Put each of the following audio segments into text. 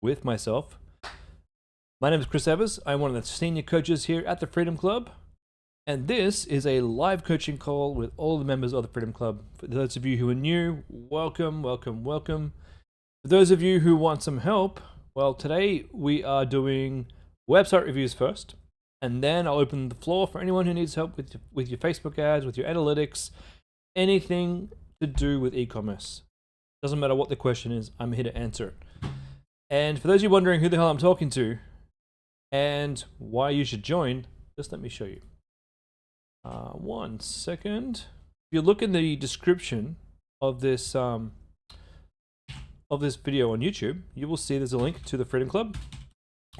with myself. My name is Chris Evers. I'm one of the senior coaches here at the Freedom Club. And this is a live coaching call with all the members of the Freedom Club. For those of you who are new, welcome, welcome, welcome. For those of you who want some help, well, today we are doing website reviews first. And then I'll open the floor for anyone who needs help with your Facebook ads, with your analytics, anything to do with e-commerce. Doesn't matter what the question is, I'm here to answer it. And for those of you wondering who the hell I'm talking to and why you should join, just let me show you. 1 second. If you look in the description of this video on YouTube, you will see there's a link to the Freedom Club.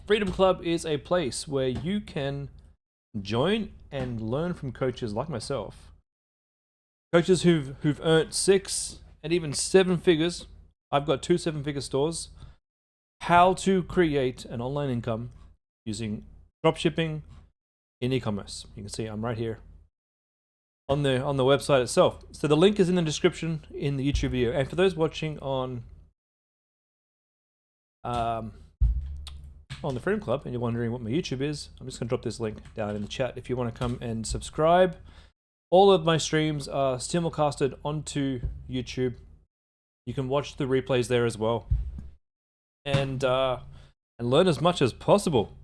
Freedom Club is a place where you can join and learn from coaches like myself. Coaches who've earned 6 and even 7 figures. I've got 2 7-figure stores. How to create an online income using dropshipping in e-commerce. You can see I'm right here on the website itself. So the link is in the description in the YouTube video. And for those watching on the Freedom Club and you're wondering what my YouTube is, I'm just going to drop this link down in the chat if you want to come and subscribe. All of my streams are simulcasted onto YouTube. You can watch the replays there as well, and learn as much as possible.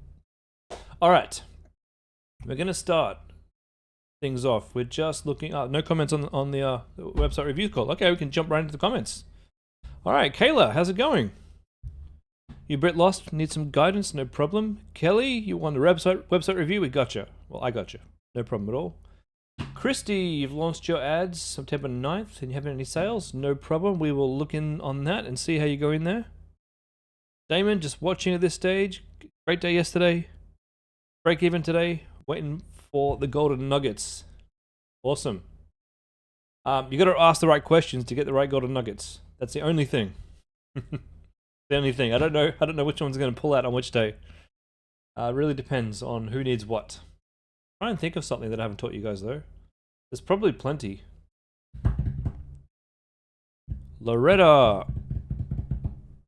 All right, we're going to start things off. We're just looking up. No comments on the website review call. Okay, we can jump right into the comments. All right, Kayla, how's it going? You Brit lost, need some guidance, no problem. Kelly, you won the website review, we got you. Well, I got you, no problem at all. Christy, you've launched your ads September 9th and you haven't any sales, no problem. We will look in on that and see how you go in there. Damon, just watching at this stage. Great day yesterday. Break even today. Waiting for the golden nuggets. Awesome. You got to ask the right questions to get the right golden nuggets. That's the only thing. The only thing. I don't know which one's going to pull out on which day. Really depends on who needs what. Try and think of something that I haven't taught you guys though. There's probably plenty. Loretta.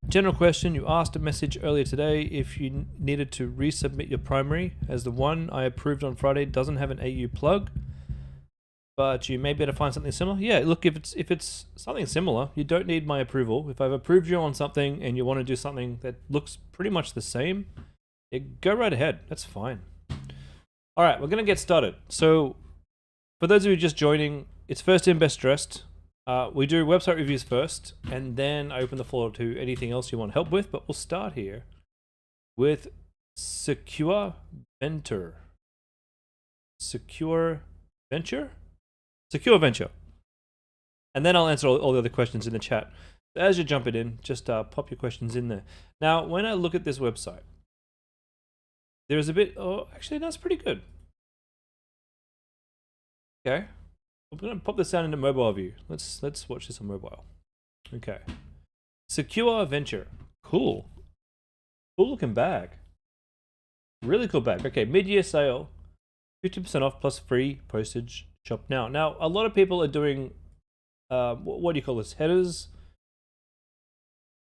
General question. You asked a message earlier today if you needed to resubmit your primary, as the one I approved on Friday doesn't have an AU plug, but you may be able to find something similar. Yeah, look, if it's something similar, you don't need my approval. If I've approved you on something and you want to do something that looks pretty much the same, go right ahead. That's fine. All right, we're going to get started. So for those of you just joining, it's first in, best dressed. We do website reviews first, and then I open the floor to anything else you want help with, but we'll start here with Secure Venture. Secure Venture? Secure Venture. And then I'll answer all the other questions in the chat. As you're jumping in, just pop your questions in there. Now, when I look at this website, there's a bit, oh, actually, that's pretty good. Okay. I'm going to pop this down into mobile view. Let's watch this on mobile. Okay. Secure Venture. Cool. Cool looking bag. Really cool bag. Okay, mid-year sale. 50% off plus free postage. Shop now. Now, a lot of people are doing, what do you call this? Headers.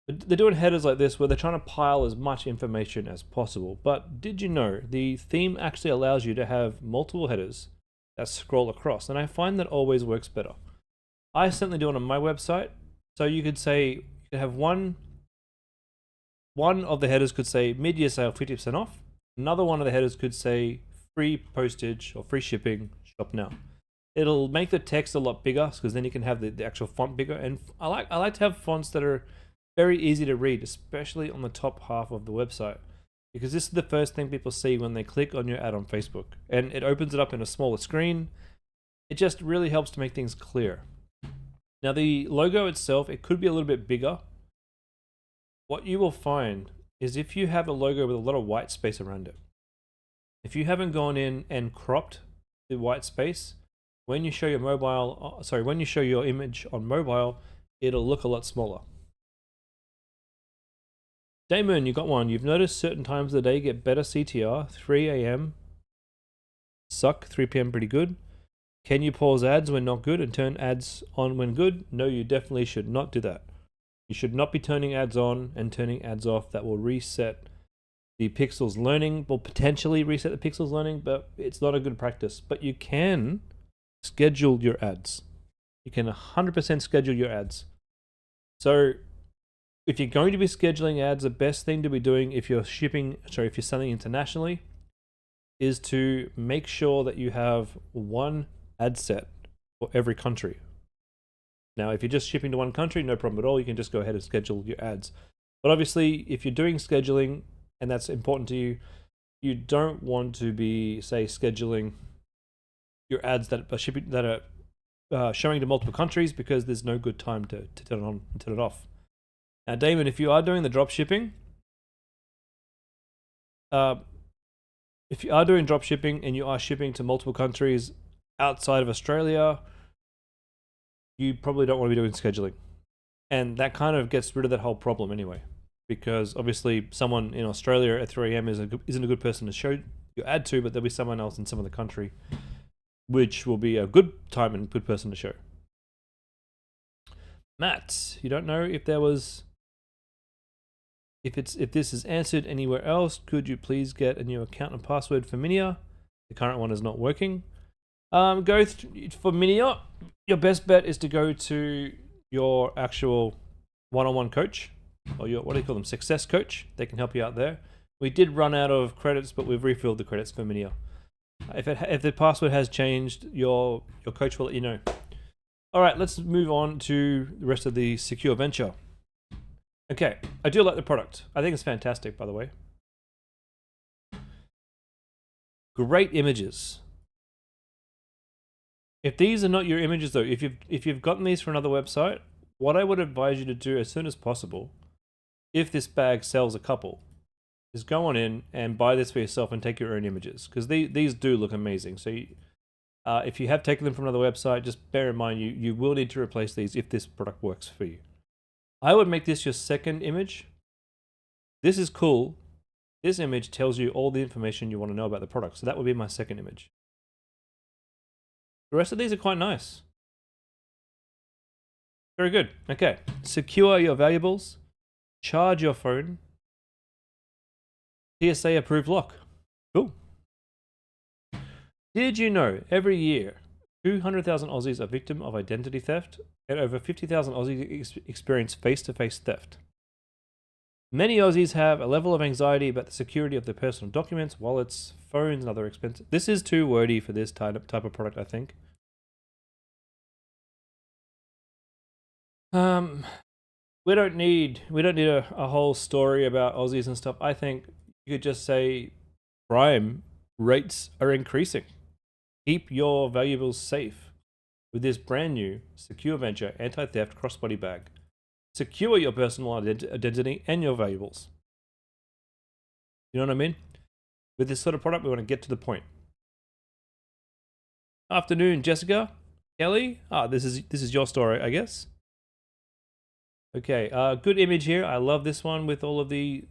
They're doing headers like this where they're trying to pile as much information as possible. But did you know the theme actually allows you to have multiple headers that scroll across? And I find that always works better. I certainly do it on my website. So you could say, you could have one of the headers could say mid-year sale 50% off. Another one of the headers could say free postage or free shipping, shop now. It'll make the text a lot bigger because then you can have the actual font bigger. And I like to have fonts that are very easy to read, especially on the top half of the website, because this is the first thing people see when they click on your ad on Facebook, and it opens it up in a smaller screen. It just really helps to make things clear. Now the logo itself, it could be a little bit bigger. What you will find is if you have a logo with a lot of white space around it, if you haven't gone in and cropped the white space, when you show your when you show your image on mobile, it'll look a lot smaller. Damon, you got one. You've noticed certain times of the day get better CTR. 3 a.m. suck, 3 p.m. pretty good. Can you pause ads when not good and turn ads on when good? No, you definitely should not do that. You should not be turning ads on and turning ads off. That will reset the pixels learning, will potentially reset the pixels learning, but it's not a good practice. But you can schedule your ads. You can 100% schedule your ads. So if you're going to be scheduling ads, the best thing to be doing if you're if you're selling internationally, is to make sure that you have one ad set for every country. Now, if you're just shipping to one country, no problem at all. You can just go ahead and schedule your ads. But obviously, if you're doing scheduling and that's important to you, you don't want to be, say, scheduling your ads that are showing to multiple countries, because there's no good time to turn it on and turn it off. Now, Damon, if you are doing the drop shipping, and you are shipping to multiple countries outside of Australia, you probably don't want to be doing scheduling. And that kind of gets rid of that whole problem anyway, because obviously someone in Australia at 3 a.m. isn't a good person to show your ad to, but there'll be someone else in some other country which will be a good time and good person to show. Matt, you don't know if this is answered anywhere else. Could you please get a new account and password for Minia? The current one is not working. For Minia, your best bet is to go to your actual one-on-one coach, or your, what do you call them, success coach. They can help you out there. We did run out of credits, but we've refilled the credits for Minia. If the password has changed, your coach will let you know. All right, let's move on to the rest of the secure venture. Okay, I do like the product. I think it's fantastic, by the way. Great images. If these are not your images though, if you've gotten these from another website, what I would advise you to do as soon as possible, if this bag sells a couple, is go on in and buy this for yourself and take your own images, because these do look amazing. So if you have taken them from another website, just bear in mind you will need to replace these if this product works for you. I would make this your second image. This is cool. This image tells you all the information you want to know about the product. So that would be my second image. The rest of these are quite nice. Very good. Okay. Secure your valuables. Charge your phone. TSA approved lock. Cool. Did you know every year 200,000 Aussies are victim of identity theft, and over 50,000 Aussies experience face-to-face theft? Many Aussies have a level of anxiety about the security of their personal documents, wallets, phones, and other expenses. This is too wordy for this type of product, I think. We don't need a whole story about Aussies and stuff. I think you could just say crime rates are increasing. Keep your valuables safe with this brand new Secure Venture anti-theft crossbody bag. Secure your personal identity and your valuables. You know what I mean? With this sort of product, we want to get to the point. Afternoon, Jessica, Kelly. This is your story, I guess. Okay, good image here. I love this one with all of the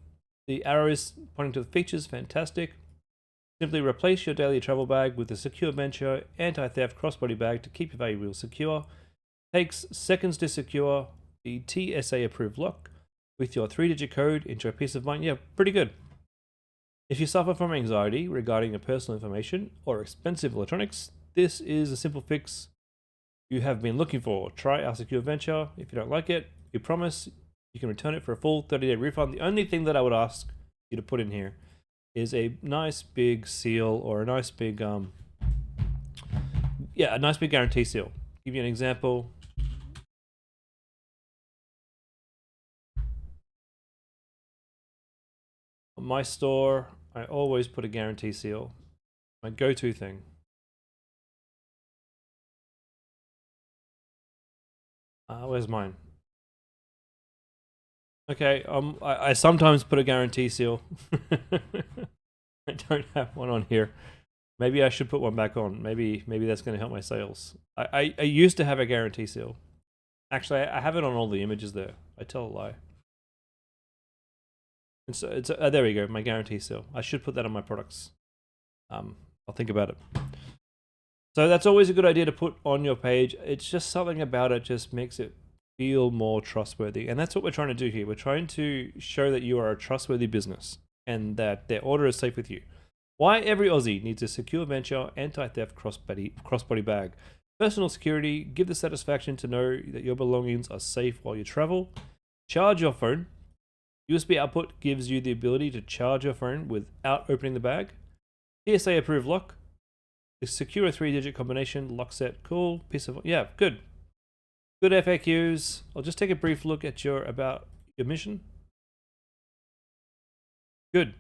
arrows pointing to the features. Fantastic. Simply replace your daily travel bag with the Secure Venture anti-theft crossbody bag to keep your valuables secure. Takes seconds to secure the TSA approved lock with your 3-digit code. Enjoy peace of mind. Yeah, pretty good. If you suffer from anxiety regarding your personal information or expensive electronics, this is a simple fix you have been looking for. Try our Secure Venture. If you don't like it, we promise you can return it for a full 30-day refund. The only thing that I would ask you to put in here is a nice big seal, or a nice big a nice big guarantee seal. Give you an example. On my store, I always put a guarantee seal. My go-to thing. Where's mine? Okay, I sometimes put a guarantee seal. I don't have one on here. Maybe I should put one back on. Maybe that's going to help my sales. I used to have a guarantee seal. Actually, I have it on all the images there. I tell a lie. And so it's there we go, my guarantee seal. I should put that on my products. I'll think about it. So that's always a good idea to put on your page. It's just something about it just makes it feel more trustworthy. And that's what we're trying to do here. We're trying to show that you are a trustworthy business and that their order is safe with you. Why every Aussie needs a secure venture anti-theft crossbody bag. Personal security, give the satisfaction to know that your belongings are safe while you travel. Charge your phone. USB output gives you the ability to charge your phone without opening the bag. TSA approved lock. Secure 3-digit combination, lock set, cool, piece of, yeah, good. Good FAQs. I'll just take a brief look at your mission. Good.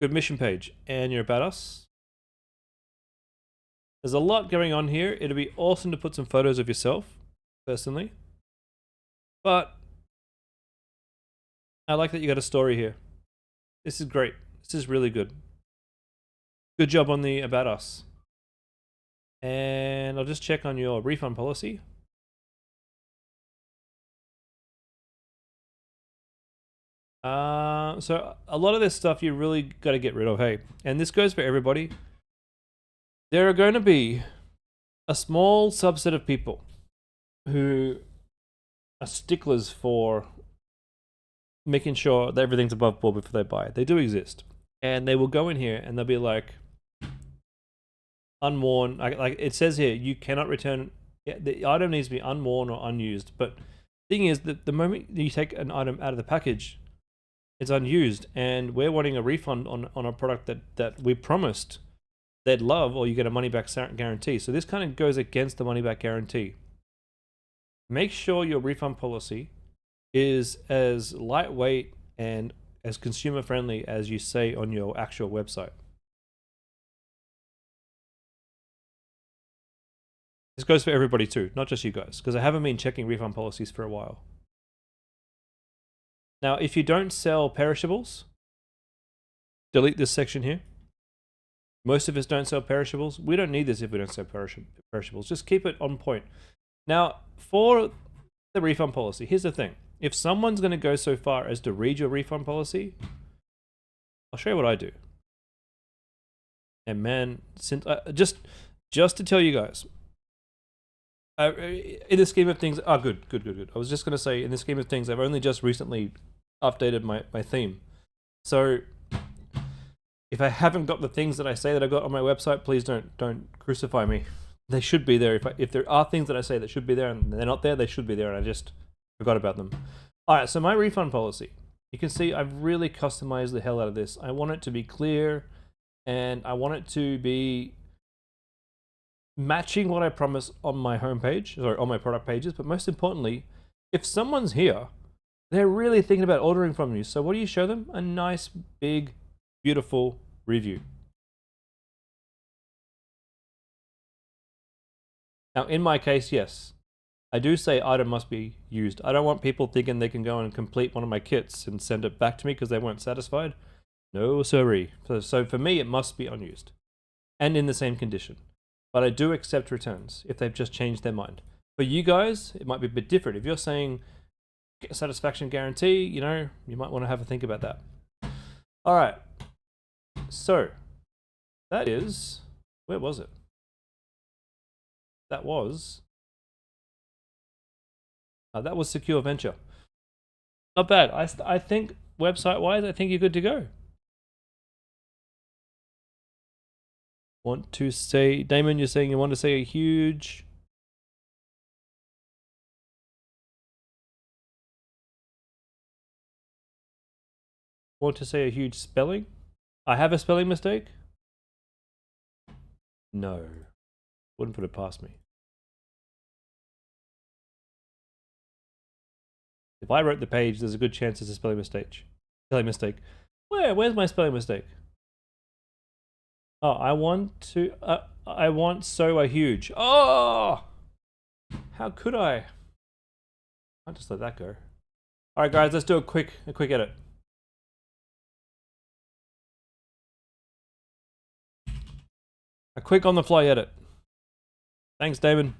Good mission page. And your about us. There's a lot going on here. It'd be awesome to put some photos of yourself, personally. But I like that you got a story here. This is great. This is really good. Good job on the about us. And I'll just check on your refund policy. So a lot of this stuff you really got to get rid of, hey. And this goes for everybody. There are going to be a small subset of people who are sticklers for making sure that everything's above board before they buy it. They do exist. And they will go in here and they'll be like, unworn, like it says here, you cannot return, the item needs to be unworn or unused. But the thing is that the moment you take an item out of the package, it's unused, and we're wanting a refund on a product that we promised they'd love, or you get a money back guarantee. So this kind of goes against the money back guarantee. Make sure your refund policy is as lightweight and as consumer friendly as you say on your actual website. This goes for everybody too, not just you guys, because I haven't been checking refund policies for a while. Now, if you don't sell perishables, delete this section here. Most of us don't sell perishables. We don't need this if we don't sell perishables. Just keep it on point. Now, for the refund policy, here's the thing. If someone's going to go so far as to read your refund policy, I'll show you what I do. And man, since just to tell you guys, in the scheme of things, good. I was just going to say, in the scheme of things, I've only just recently updated my theme. So if I haven't got the things that I say that I got on my website, please don't crucify me. They should be there. If there are things that I say that should be there and they're not there, they should be there, and I just forgot about them. All right, so my refund policy. You can see I've really customized the hell out of this. I want it to be clear, and I want it to be matching what I promise on my homepage, or on my product pages. But most importantly, if someone's here, they're really thinking about ordering from you. So what do you show them? A nice, big, beautiful review. Now, in my case, yes, I do say item must be used. I don't want people thinking they can go and complete one of my kits and send it back to me because they weren't satisfied. No, sorry. So for me, it must be unused and in the same condition. But I do accept returns if they've just changed their mind. For you guys, it might be a bit different. If you're saying satisfaction guarantee, you know, you might want to have a think about that. All right. So that is, where was it? That was Secure Venture. Not bad. I think website-wise, I think you're good to go. Want to say, Damon, you're saying you want to say a huge... Want to say a huge spelling? I have a spelling mistake? No. Wouldn't put it past me. If I wrote the page, there's a good chance it's a spelling mistake. Where's my spelling mistake? Oh, I want so a huge. Oh! How could I? I'll just let that go. All right, guys, let's do a quick edit. A quick on-the-fly edit. Thanks, Damon.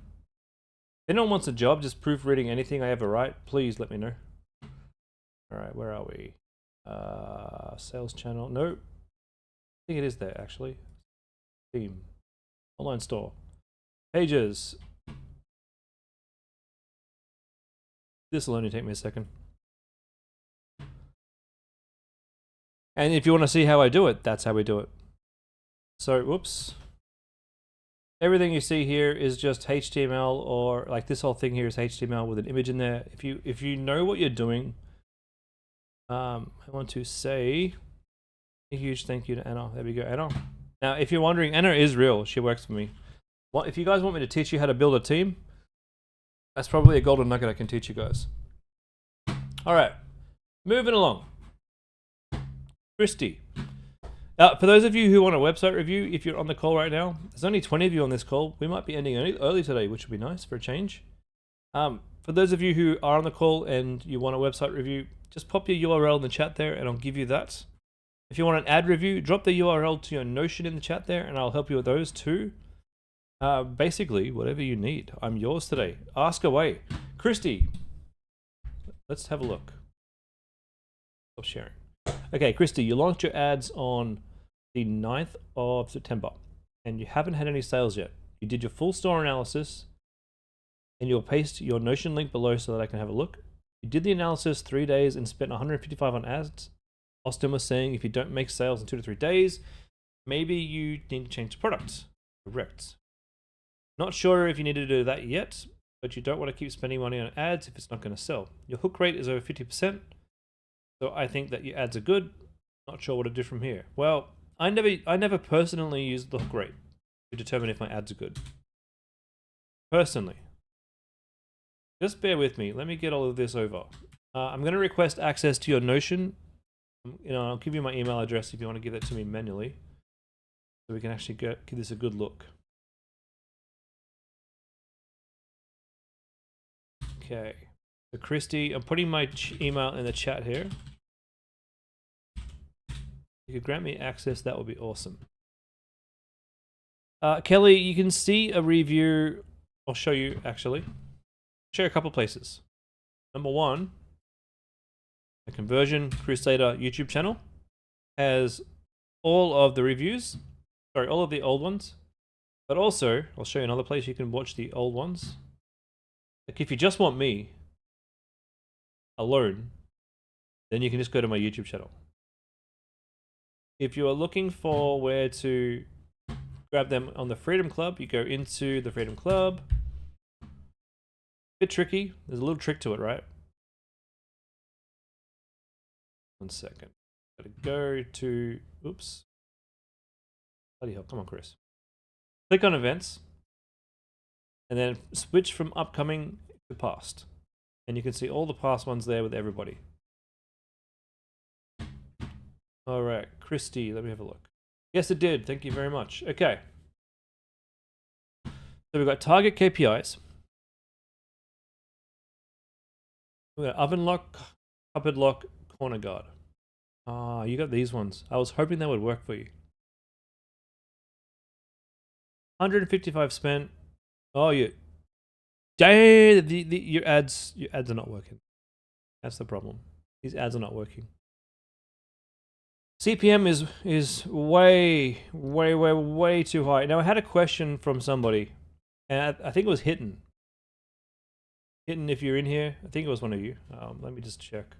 If anyone wants a job just proofreading anything I ever write, please let me know. All right, where are we? Sales channel. No. I think it is there, actually. Theme. Online store. Pages. This will only take me a second. And if you want to see how I do it, that's how we do it. So, whoops. Everything you see here is just HTML, or like this whole thing here is HTML with an image in there. If you know what you're doing, I want to say a huge thank you to Anna. There we go, Anna. Now, if you're wondering, Anna is real. She works for me. Well, if you guys want me to teach you how to build a team, that's probably a golden nugget I can teach you guys. All right, moving along. Christy. For those of you who want a website review, if you're on the call right now, there's only 20 of you on this call. We might be ending early today, which would be nice for a change. For those of you who are on the call and you want a website review, just pop your URL in the chat there and I'll give you that. If you want an ad review, drop the URL to your Notion in the chat there and I'll help you with those too. Basically, whatever you need. I'm yours today. Ask away. Christy, let's have a look. Stop sharing. Okay, Christy, you launched your ads on the 9th of September and you haven't had any sales yet. You did your full store analysis and you'll paste your Notion link below so that I can have a look. You did the analysis 3 days and spent 155 on ads. Austin was saying if you don't make sales in 2 to 3 days, maybe you need to change the product. Correct. Not sure if you need to do that yet, but you don't want to keep spending money on ads if it's not going to sell. Your hook rate is over 50%. So I think that your ads are good. Not sure what to do from here. Well, I never personally use the hook rate to determine if my ads are good. Personally. Just bear with me. Let me get all of this over. I'm going to request access to your Notion. I'll give you my email address if you want to give that to me manually, so we can actually give this a good look. Okay. So Christy, I'm putting my email in the chat here. If you could grant me access, that would be awesome. Kelly, you can see a review. I'll show you actually. Show you a couple places. Number one, the Conversion Crusader YouTube channel has all of the reviews. Sorry, all of the old ones. But also, I'll show you another place you can watch the old ones. Like if you just want me alone, then you can just go to my YouTube channel. If you are looking for where to grab them on the Freedom Club, you go into the Freedom Club. Bit tricky. There's a little trick to it, right? 1 second. Gotta go to, oops. Bloody hell, come on, Chris. Click on events. And then switch from upcoming to past. And you can see all the past ones there with everybody. All right, Christy, let me have a look. Yes, it did. Thank you very much. Okay. So we've got target KPIs. We've got oven lock, cupboard lock, corner guard. Ah, you got these ones. I was hoping that would work for you. 155 spent. Oh, you. Dang, your ads are not working. That's the problem. These ads are not working. CPM is way too high. Now I had a question from somebody, and I think it was Hitten. Hitten, if you're in here, I think it was one of you. Let me just check.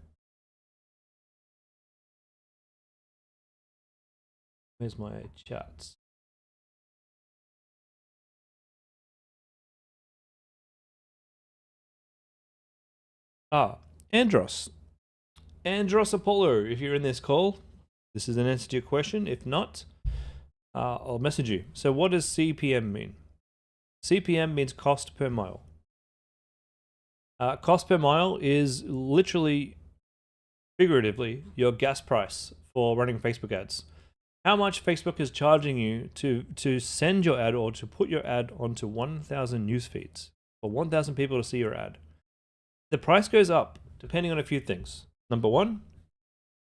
Where's my chats? Andros. Andros Apollo, if you're in this call, this is an answer to your question. If not, I'll message you. So what does CPM mean? CPM means cost per mile. Cost per mile is literally, figuratively, your gas price for running Facebook ads. How much Facebook is charging you to send your ad or to put your ad onto 1,000 news feeds for 1,000 people to see your ad. The price goes up depending on a few things. Number one,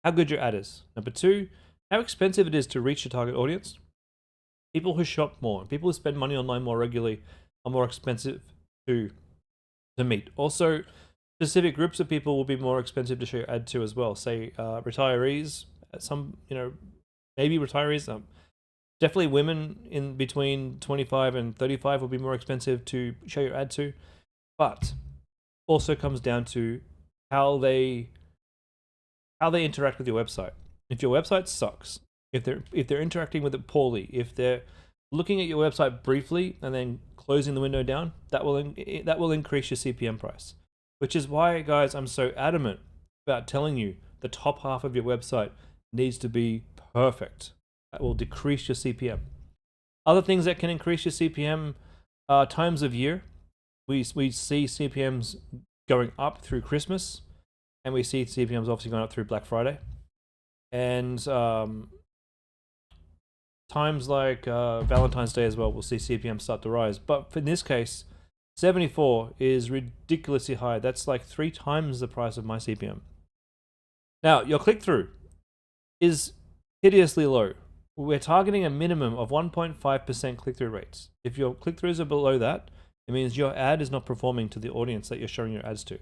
how good your ad is. Number two, how expensive it is to reach your target audience. People who shop more, people who spend money online more regularly are more expensive to meet. Also, specific groups of people will be more expensive to show your ad to as well. Say retirees, maybe retirees. Definitely women in between 25 and 35 will be more expensive to show your ad to. But also comes down to how they interact with your website. If your website sucks, if they're interacting with it poorly, if they're looking at your website briefly and then closing the window down, that will increase your CPM price. Which is why, guys, I'm so adamant about telling you the top half of your website needs to be perfect. That will decrease your CPM. Other things that can increase your CPM are times of year. We see CPMs going up through Christmas, and we see CPMs obviously going up through Black Friday. And times like Valentine's Day as well, we'll see CPM start to rise. But in this case, 74 is ridiculously high. That's like 3 times the price of my CPM. Now, your click-through is hideously low. We're targeting a minimum of 1.5% click-through rates. If your click-throughs are below that, it means your ad is not performing to the audience that you're showing your ads to.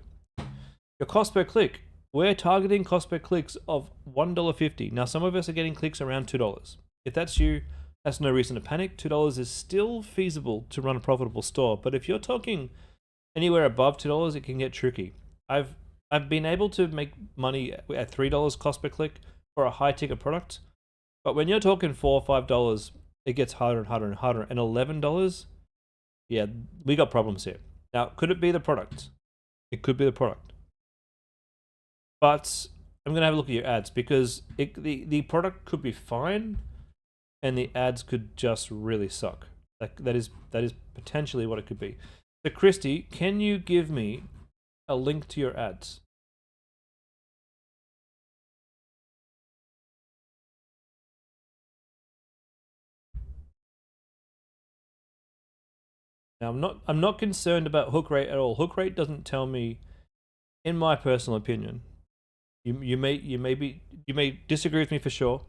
Your cost per click, we're targeting cost per clicks of $1.50. Now, some of us are getting clicks around $2. If that's you, that's no reason to panic. $2 is still feasible to run a profitable store. But if you're talking anywhere above $2, it can get tricky. I've been able to make money at $3 cost per click for a high-ticket product. But when you're talking $4 or $5, it gets harder and harder and harder. And $11, yeah, we got problems here. Now, could it be the product? It could be the product. But I'm going to have a look at your ads, because the product could be fine and the ads could just really suck. That is potentially what it could be. So, Christy, can you give me a link to your ads? Now, I'm not concerned about hook rate at all. Hook rate doesn't tell me, in my personal opinion. You may disagree with me for sure.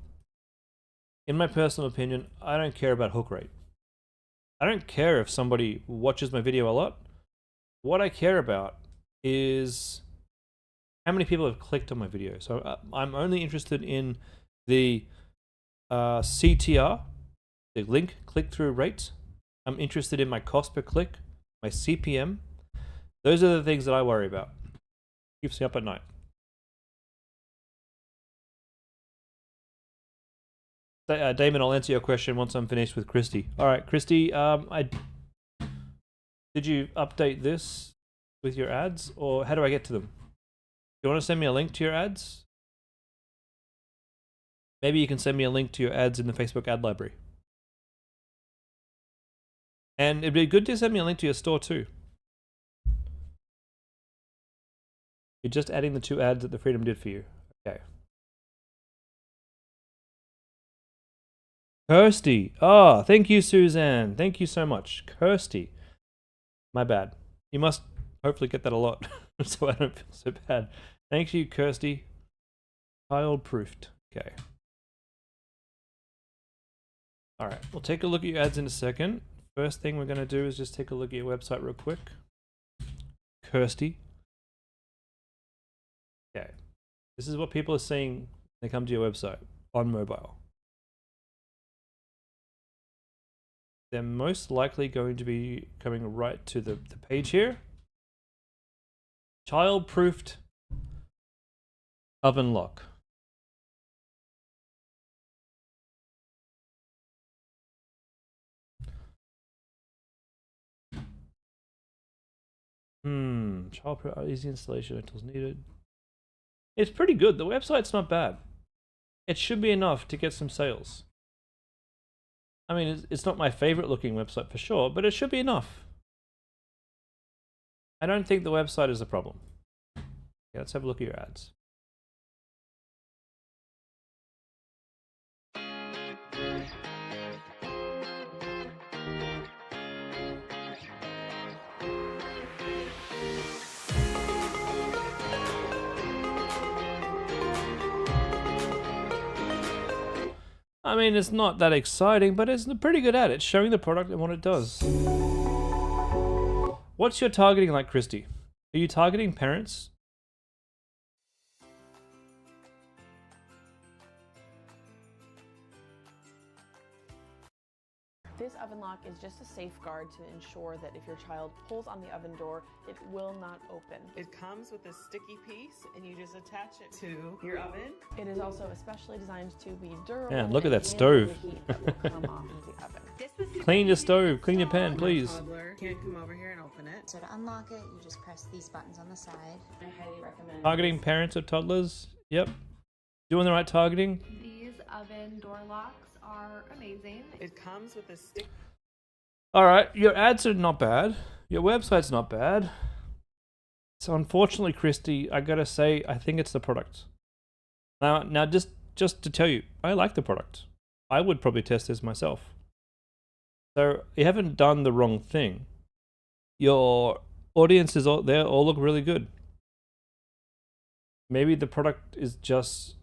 In my personal opinion, I don't care about hook rate. I don't care if somebody watches my video a lot. What I care about is how many people have clicked on my video. So I'm only interested in the CTR, the link click-through rate. I'm interested in my cost per click, my CPM. Those are the things that I worry about. Keeps me up at night. Damon, I'll answer your question once I'm finished with Christy. All right, Christy, did you update this with your ads, or how do I get to them? Do you want to send me a link to your ads? Maybe you can send me a link to your ads in the Facebook ad library. And it'd be good to send me a link to your store too. You're just adding the 2 ads that the Freedom did for you. Okay. Kirsty. Oh, thank you, Suzanne. Thank you so much. Kirsty. My bad. You must hopefully get that a lot, so I don't feel so bad. Thank you, Kirsty. Child-proofed. Okay. All right, we'll take a look at your ads in a second. First thing we're going to do is just take a look at your website real quick. Kirsty. Okay. This is what people are seeing when they come to your website on mobile. They're most likely going to be coming right to the page here. Child-proofed oven lock. Child-proof, easy installation, tools needed. It's pretty good. The website's not bad. It should be enough to get some sales. I mean, it's not my favorite looking website for sure, but it should be enough. I don't think the website is the problem. Okay, let's have a look at your ads. I mean, it's not that exciting, but it's a pretty good ad. It's showing the product and what it does. What's your targeting like, Christy? Are you targeting parents? This oven lock is just a safeguard to ensure that if your child pulls on the oven door, it will not open. It comes with a sticky piece and you just attach it to your oven. It is also especially designed to be durable. Man, look at and that stove. handle the heat that will come off of the oven. Clean your stove, clean your pan, please. Toddler can't come over here and open it. So to unlock it, you just press these buttons on the side. I highly recommend Targeting parents or toddlers. Yep. Doing the right targeting. These oven door locks are amazing. It comes with a stick. Alright, your ads are not bad. Your website's not bad. So unfortunately, Christy, I gotta say, I think it's the product. Now just to tell you, I like the product. I would probably test this myself. So you haven't done the wrong thing. Your audiences they all look really good. Maybe the product is just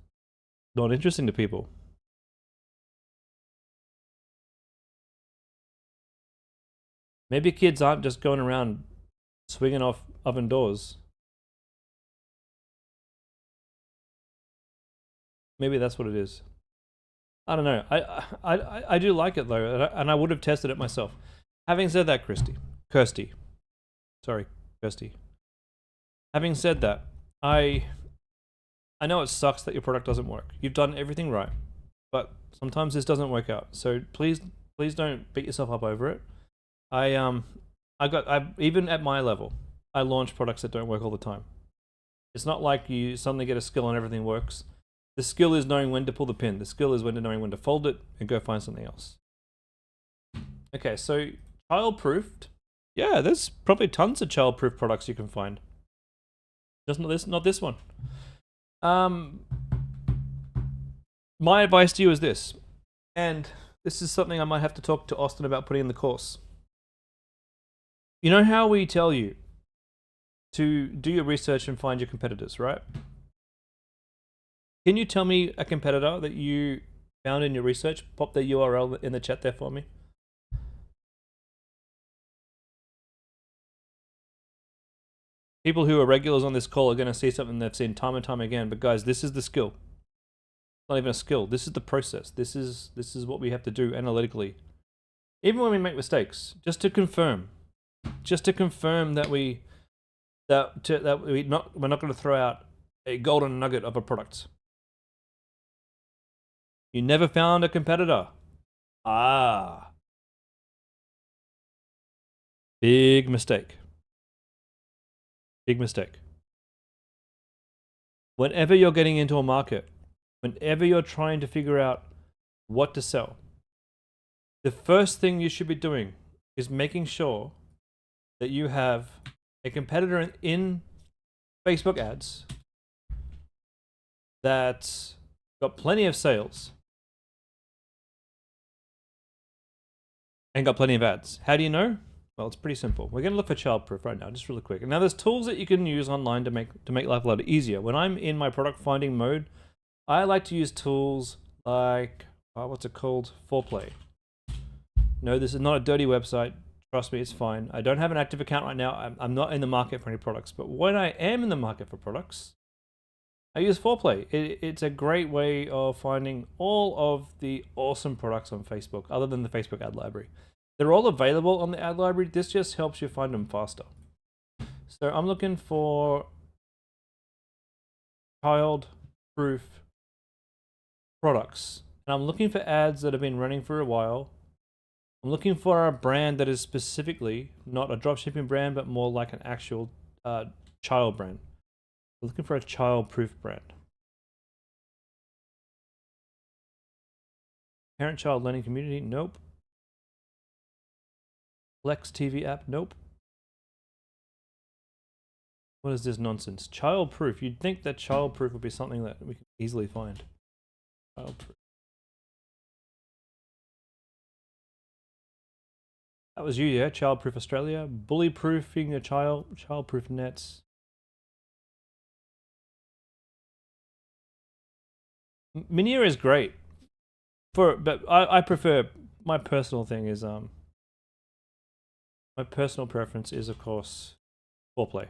not interesting to people. Maybe kids aren't just going around swinging off oven doors. Maybe that's what it is. I don't know. I do like it though, and I would have tested it myself. Having said that, Kirsty. Having said that, I know it sucks that your product doesn't work. You've done everything right, but sometimes this doesn't work out. So please don't beat yourself up over it. Even at my level, I launch products that don't work all the time. It's not like you suddenly get a skill and everything works. The skill is knowing when to pull the pin. The skill is knowing when to fold it and go find something else. Okay, so child-proofed. Yeah, there's probably tons of child-proof products you can find. Just not this one. My advice to you is this, and this is something I might have to talk to Austin about putting in the course. You know how we tell you to do your research and find your competitors, right? Can you tell me a competitor that you found in your research? Pop the URL in the chat there for me. People who are regulars on this call are going to see something they've seen time and time again. But guys, this is the skill. It's not even a skill. This is the process. This is what we have to do analytically. Even when we make mistakes, just to confirm that we're not going to throw out a golden nugget of a product. You never found a competitor. Big mistake. Big mistake. Whenever you're getting into a market, whenever you're trying to figure out what to sell, the first thing you should be doing is making sure that you have a competitor in Facebook ads that's got plenty of sales and got plenty of ads. How do you know? Well, it's pretty simple. We're going to look for childproof right now, just really quick. And now there's tools that you can use online to make life a lot easier. When I'm in my product finding mode, I like to use tools like, what's it called? Foreplay. No, this is not a dirty website. Trust me, it's fine. I don't have an active account right now. I'm not in the market for any products. But when I am in the market for products, I use Foreplay. It's a great way of finding all of the awesome products on Facebook, other than the Facebook ad library. They're all available on the ad library. This just helps you find them faster. So I'm looking for child-proof products. And I'm looking for ads that have been running for a while. I'm looking for a brand that is specifically not a dropshipping brand, but more like an actual child brand. I'm looking for a child-proof brand. Parent-child learning community? Nope. Flex TV app? Nope. What is this nonsense? Child-proof. You'd think that child-proof would be something that we can easily find. Child-proof. That was you, yeah? Child-proof Australia. Bully-proofing a child. Child-proof nets. Minia is great. But I prefer, my personal thing is, my personal preference is, of course, Foreplay.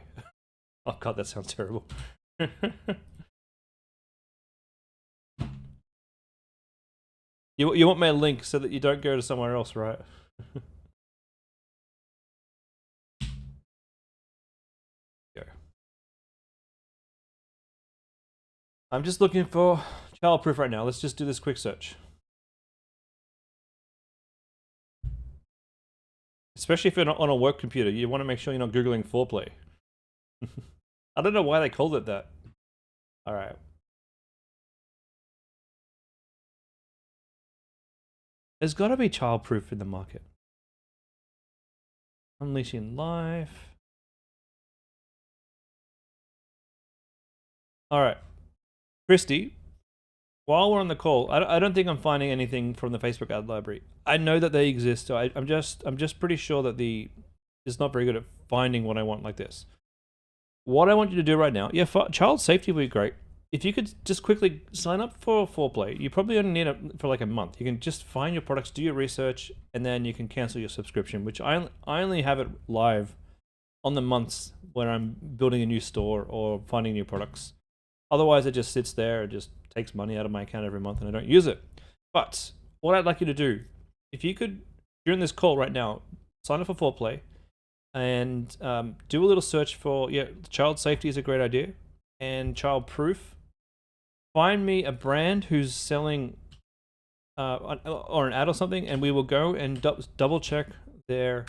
Oh god, that sounds terrible. You want my link so that you don't go to somewhere else, right? Go. I'm just looking for childproof right now. Let's just do this quick search. Especially if you're not on a work computer, you want to make sure you're not Googling foreplay. I don't know why they called it that. All right. There's got to be childproof in the market. Unleashing life. All right, Christy. While we're on the call, I don't think I'm finding anything from the Facebook ad library. I know that they exist, so I'm just pretty sure that it's not very good at finding what I want like this. What I want you to do right now, yeah, child safety would be great. If you could just quickly sign up for foreplay, you probably only need it for like a month. You can just find your products, do your research, and then you can cancel your subscription, which I only have it live on the months when I'm building a new store or finding new products. Otherwise, it just sits there. It just takes money out of my account every month and I don't use it. But what I'd like you to do, if you could, during this call right now, sign up for foreplay and do a little search for, yeah, child safety is a great idea, and child proof. Find me a brand who's selling or an ad or something, and we will go and double check their.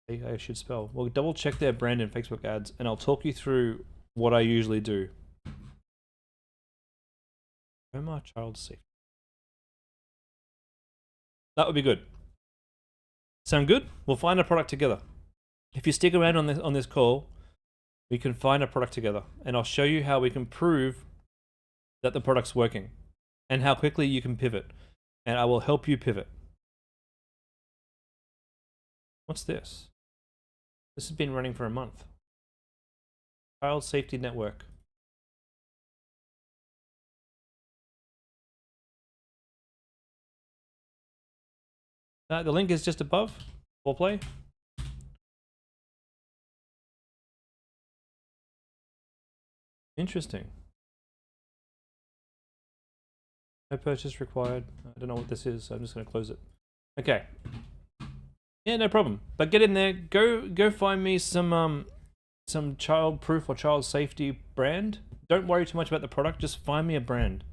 I should spell. We'll double check their brand in Facebook ads, and I'll talk you through what I usually do. Omar child safety. That would be good. Sound good? We'll find a product together. If you stick around on this call, we can find a product together, and I'll show you how we can prove that the product's working and how quickly you can pivot, and I will help you pivot. What's this? This has been running for a month. Child Safety Network. The link is just above. Foreplay. Interesting. No purchase required. I don't know what this is, so I'm just going to close it. Okay. Yeah, no problem. But get in there. Go find me some child proof or child safety brand. Don't worry too much about the product. Just find me a brand.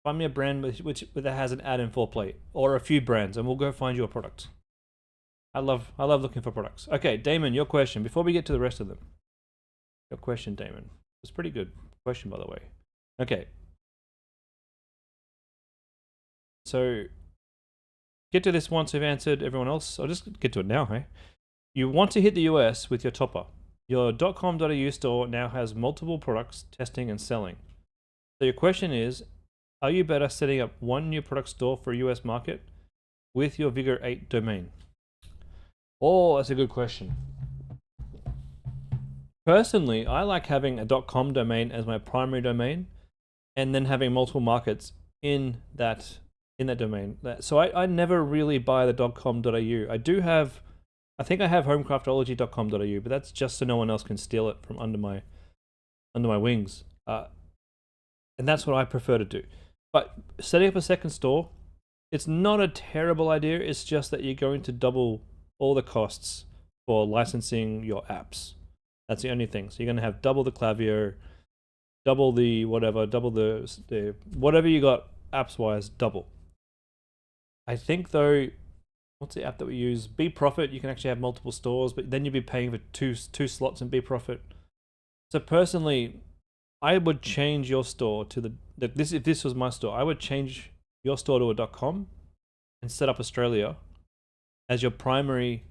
Find me a brand that has an ad in foreplay, or a few brands, and we'll go find you a product. I love looking for products. Okay, Damon, your question. Before we get to the rest of them, your question, Damon. It's a pretty good question, by the way. Okay. So, get to this once I've answered everyone else. I'll just get to it now, hey? You want to hit the US with your topper. Your .com.au store now has multiple products testing and selling. So your question is, are you better setting up one new product store for a US market with your Vigor 8 domain? Oh, that's a good question. Personally, I like having a .com domain as my primary domain, and then having multiple markets in that domain. So I never really buy the .com.au. I think I have homecraftology.com.au, but that's just so no one else can steal it from under my wings. And that's what I prefer to do. But setting up a second store, it's not a terrible idea. It's just that you're going to double all the costs for licensing your apps. That's the only thing. So you're going to have double the Klaviyo, double the whatever, double the whatever you got apps-wise, double. I think though, what's the app that we use? BeProfit, you can actually have multiple stores, but then you'd be paying for two slots in BeProfit. So personally, I would change your store to if this was my store, I would change your store to a .com and set up Australia as your primary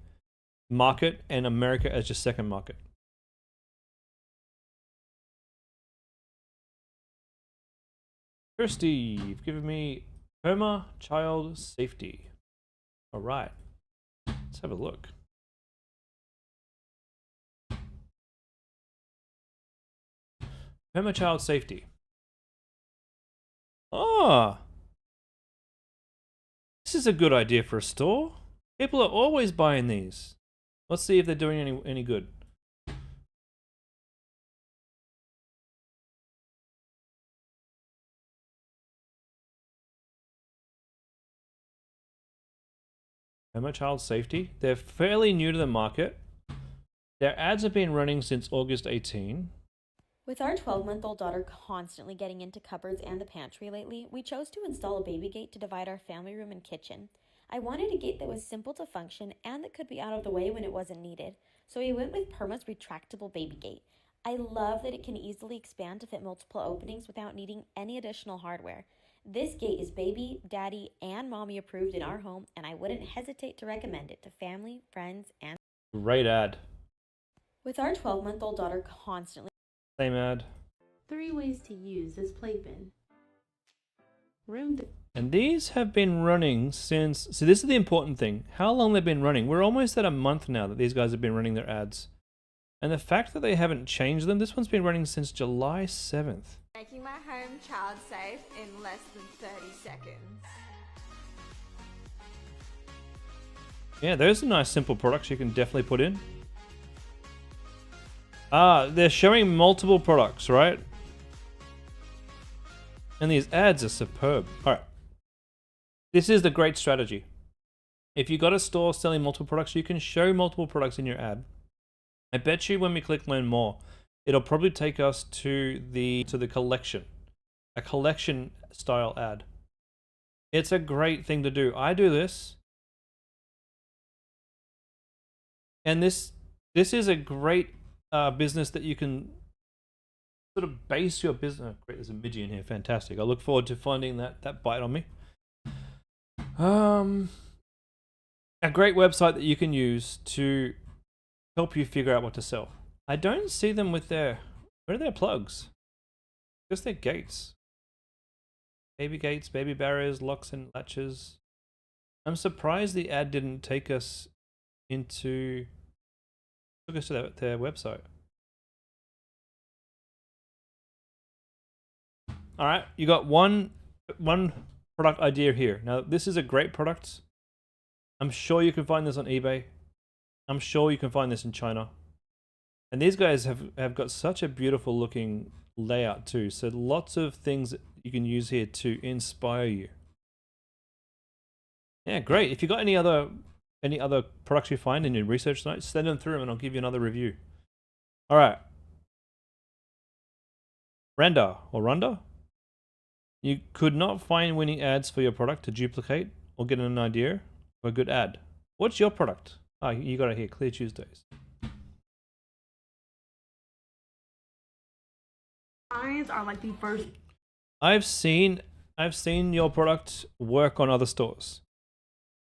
market and America as your second market. Kirsty, you've given me Perma Child Safety. All right, let's have a look. Perma Child Safety. Ah, this is a good idea for a store. People are always buying these. Let's see if they're doing any good. Home Child Safety. They're fairly new to the market. Their ads have been running since August 18. With our 12-month-old daughter constantly getting into cupboards and the pantry lately, we chose to install a baby gate to divide our family room and kitchen. I wanted a gate that was simple to function and that could be out of the way when it wasn't needed, so we went with Perma's retractable baby gate. I love that it can easily expand to fit multiple openings without needing any additional hardware. This gate is baby, daddy, and mommy approved in our home, and I wouldn't hesitate to recommend it to family, friends, and... Great ad. With our 12-month-old daughter constantly... Same ad. 3 ways to use this playpen. And these have been running since... So this is the important thing. How long they've been running. We're almost at a month now that these guys have been running their ads. And the fact that they haven't changed them, this one's been running since July 7th. Making my home child safe in less than 30 seconds. Yeah, those are nice simple products you can definitely put in. They're showing multiple products, right? And these ads are superb. Alright. This is the great strategy. If you've got a store selling multiple products, you can show multiple products in your ad. I bet you when we click learn more, it'll probably take us to the collection. A collection style ad. It's a great thing to do. I do this. And this is a great business that you can sort of base your business. Oh, great, there's a midgie in here. Fantastic. I look forward to finding that bite on me. A great website that you can use to help you figure out what to sell. I don't see them with where are their plugs? Just their gates. Baby gates, baby barriers, locks and latches. I'm surprised the ad didn't take us to their website. All right, you got one product idea here. Now, this is a great product. I'm sure you can find this on eBay. I'm sure you can find this in China. And these guys have got such a beautiful looking layout too. So lots of things that you can use here to inspire you. Yeah, great. If you got any other products you find in your research tonight, send them through and I'll give you another review. All right. Randa. You could not find winning ads for your product to duplicate or get an idea of a good ad. What's your product? You got it here, Clear Tuesdays. Eyes are like the first. I've seen your product work on other stores.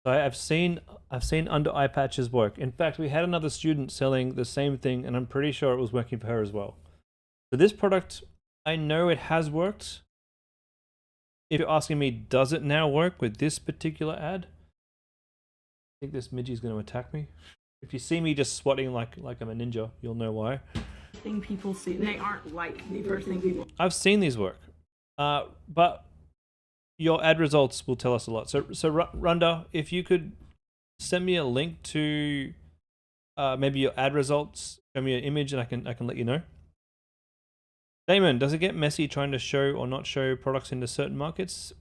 So I've seen under eye patches work. In fact, we had another student selling the same thing, and I'm pretty sure it was working for her as well. So this product, I know it has worked. If you're asking me, does it now work with this particular ad? I think this midgie's going to attack me. If you see me just swatting like I'm a ninja, you'll know why. Thing people see, they aren't like the first thing people. I've seen these work, but your ad results will tell us a lot. So Runda, if you could send me a link to maybe your ad results, show me an image, and I can let you know. Damon, does it get messy trying to show or not show products into certain markets?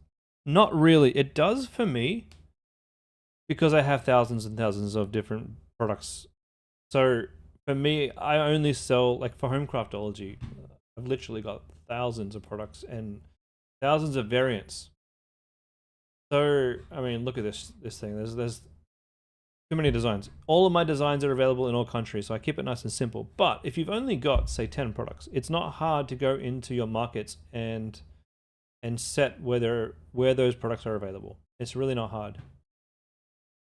Not really. It does for me because I have thousands and thousands of different products. So for me, I only sell, like for home craftology, I've literally got thousands of products and thousands of variants. So, I mean, look at this thing. There's too many designs. All of my designs are available in all countries, so I keep it nice and simple. But if you've only got, say, 10 products, it's not hard to go into your markets and set where those products are available. It's really not hard.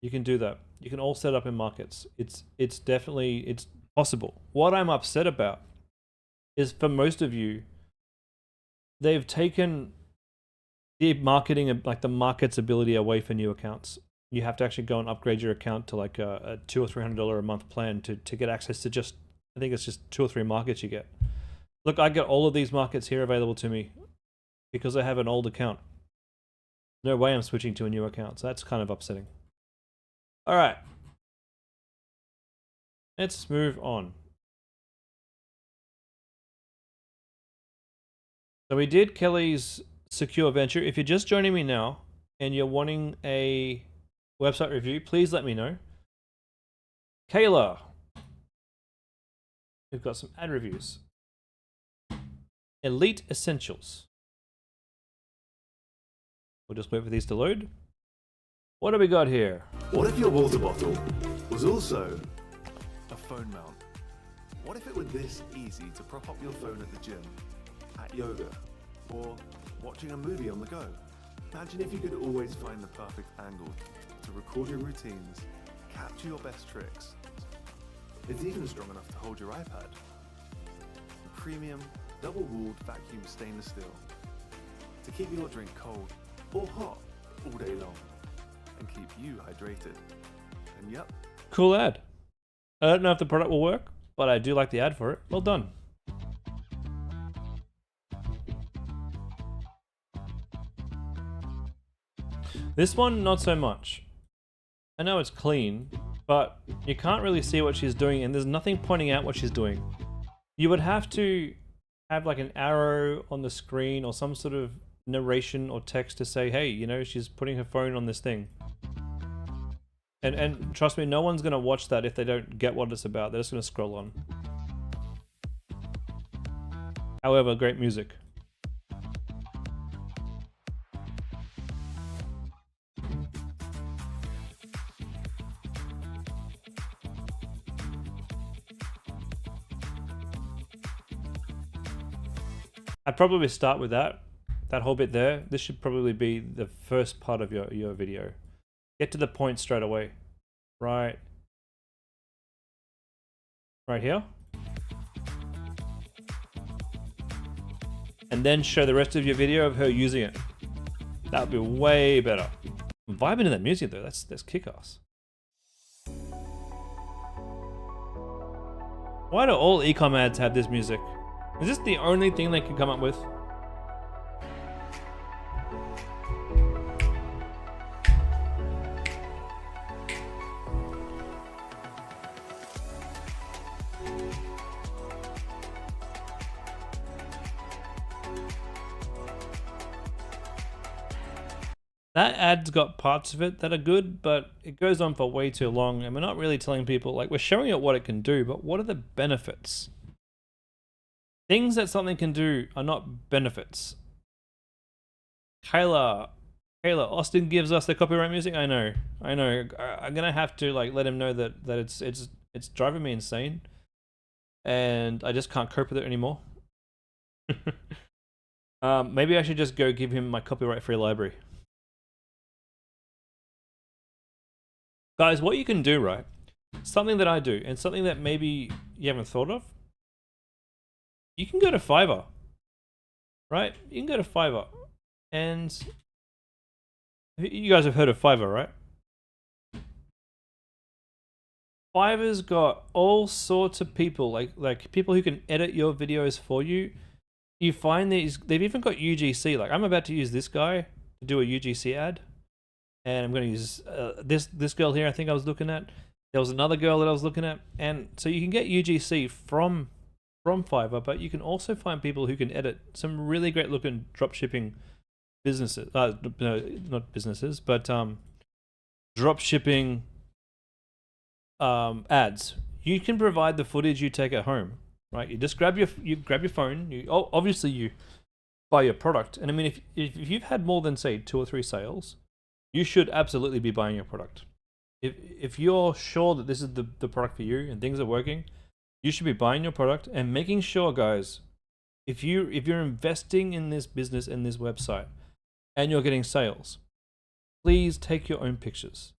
You can do that. You can all set up in markets. It's definitely possible. What I'm upset about is for most of you, they've taken the marketing and like the market's ability away for new accounts. You have to actually go and upgrade your account to like a $200 or $300 a month plan to get access to just, I think it's just 2 or 3 markets you get. Look, I get all of these markets here available to me because I have an old account. No way I'm switching to a new account, so that's kind of upsetting. All right. Let's move on. So we did Kelly's secure venture. If you're just joining me now and you're wanting website review, please let me know. Kayla, we've got some ad reviews. Elite Essentials. We'll just wait for these to load. What do we got here? What if your water bottle was also a phone mount? What if it were this easy to prop up your phone at the gym, at yoga, or watching a movie on the go? Imagine if you could always find the perfect angle to record your routines, capture your best tricks. It's even strong enough to hold your iPad. Premium, double-walled vacuum stainless steel to keep your drink cold or hot all day long and keep you hydrated. And yep. Cool ad. I don't know if the product will work, but I do like the ad for it. Well done. This one, not so much. I know it's clean, but you can't really see what she's doing, and there's nothing pointing out what she's doing. You would have to have like an arrow on the screen or some sort of narration or text to say, hey, you know, she's putting her phone on this thing. And trust me, no one's going to watch that if they don't get what it's about. They're just going to scroll on. However, great music. I'd probably start with that whole bit there. This should probably be the first part of your video. Get to the point straight away. Right here. And then show the rest of your video of her using it. That would be way better. I'm vibing to that music though, that's kick-ass. Why do all e-com ads have this music? Is this the only thing they can come up with? That ad's got parts of it that are good, but it goes on for way too long, and we're not really telling people, like, we're showing it what it can do, but what are the benefits? Things that something can do are not benefits. Kayla, Austin gives us the copyright music. I know. I'm gonna have to like let him know that it's driving me insane, and I just can't cope with it anymore. Maybe I should just go give him my copyright-free library. Guys, what you can do, right? Something that I do, and something that maybe you haven't thought of. You can go to Fiverr, right? You can go to Fiverr, and you guys have heard of Fiverr, right? Fiverr's got all sorts of people, like people who can edit your videos for you. You find these, they've even got UGC. Like I'm about to use this guy to do a UGC ad, and I'm going to use this girl here. I think I was looking at. There was another girl that I was looking at, and so you can get UGC from Fiverr, but you can also find people who can edit some really great looking dropshipping businesses. No, not businesses, but dropshipping ads. You can provide the footage you take at home, right? You just grab your phone. Obviously you buy your product, and I mean if you've had more than say 2 or 3 sales, you should absolutely be buying your product. If you're sure that this is the product for you and things are working, you should be buying your product and making sure, guys, if you're investing in this business and this website and you're getting sales, please take your own pictures.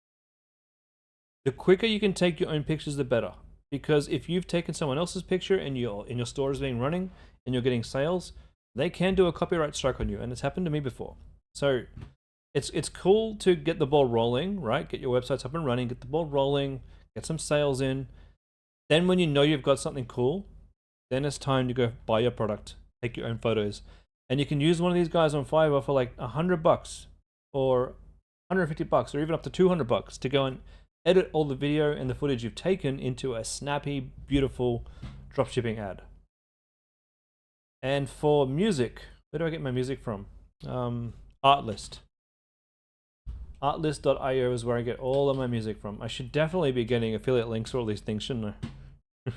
The quicker you can take your own pictures, the better. Because if you've taken someone else's picture and your store is being running and you're getting sales, they can do a copyright strike on you, and it's happened to me before. So it's cool to get the ball rolling, right? Get your websites up and running, get the ball rolling, get some sales in. Then when you know you've got something cool, then it's time to go buy your product, take your own photos. And you can use one of these guys on Fiverr for like $100 or $150 or even up to $200 to go and edit all the video and the footage you've taken into a snappy, beautiful dropshipping ad. And for music, where do I get my music from? Artlist. Artlist.io is where I get all of my music from. I should definitely be getting affiliate links for all these things, shouldn't I?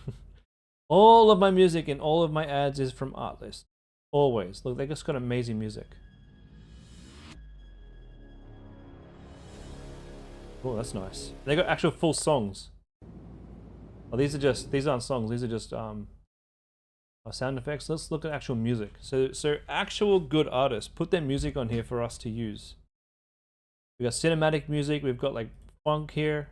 All of my music and all of my ads is from Artlist. Always. Look, they just got amazing music. Oh, that's nice. They got actual full songs. Oh, these aren't songs. These are just sound effects. Let's look at actual music. So actual good artists put their music on here for us to use. We got cinematic music. We've got like funk here.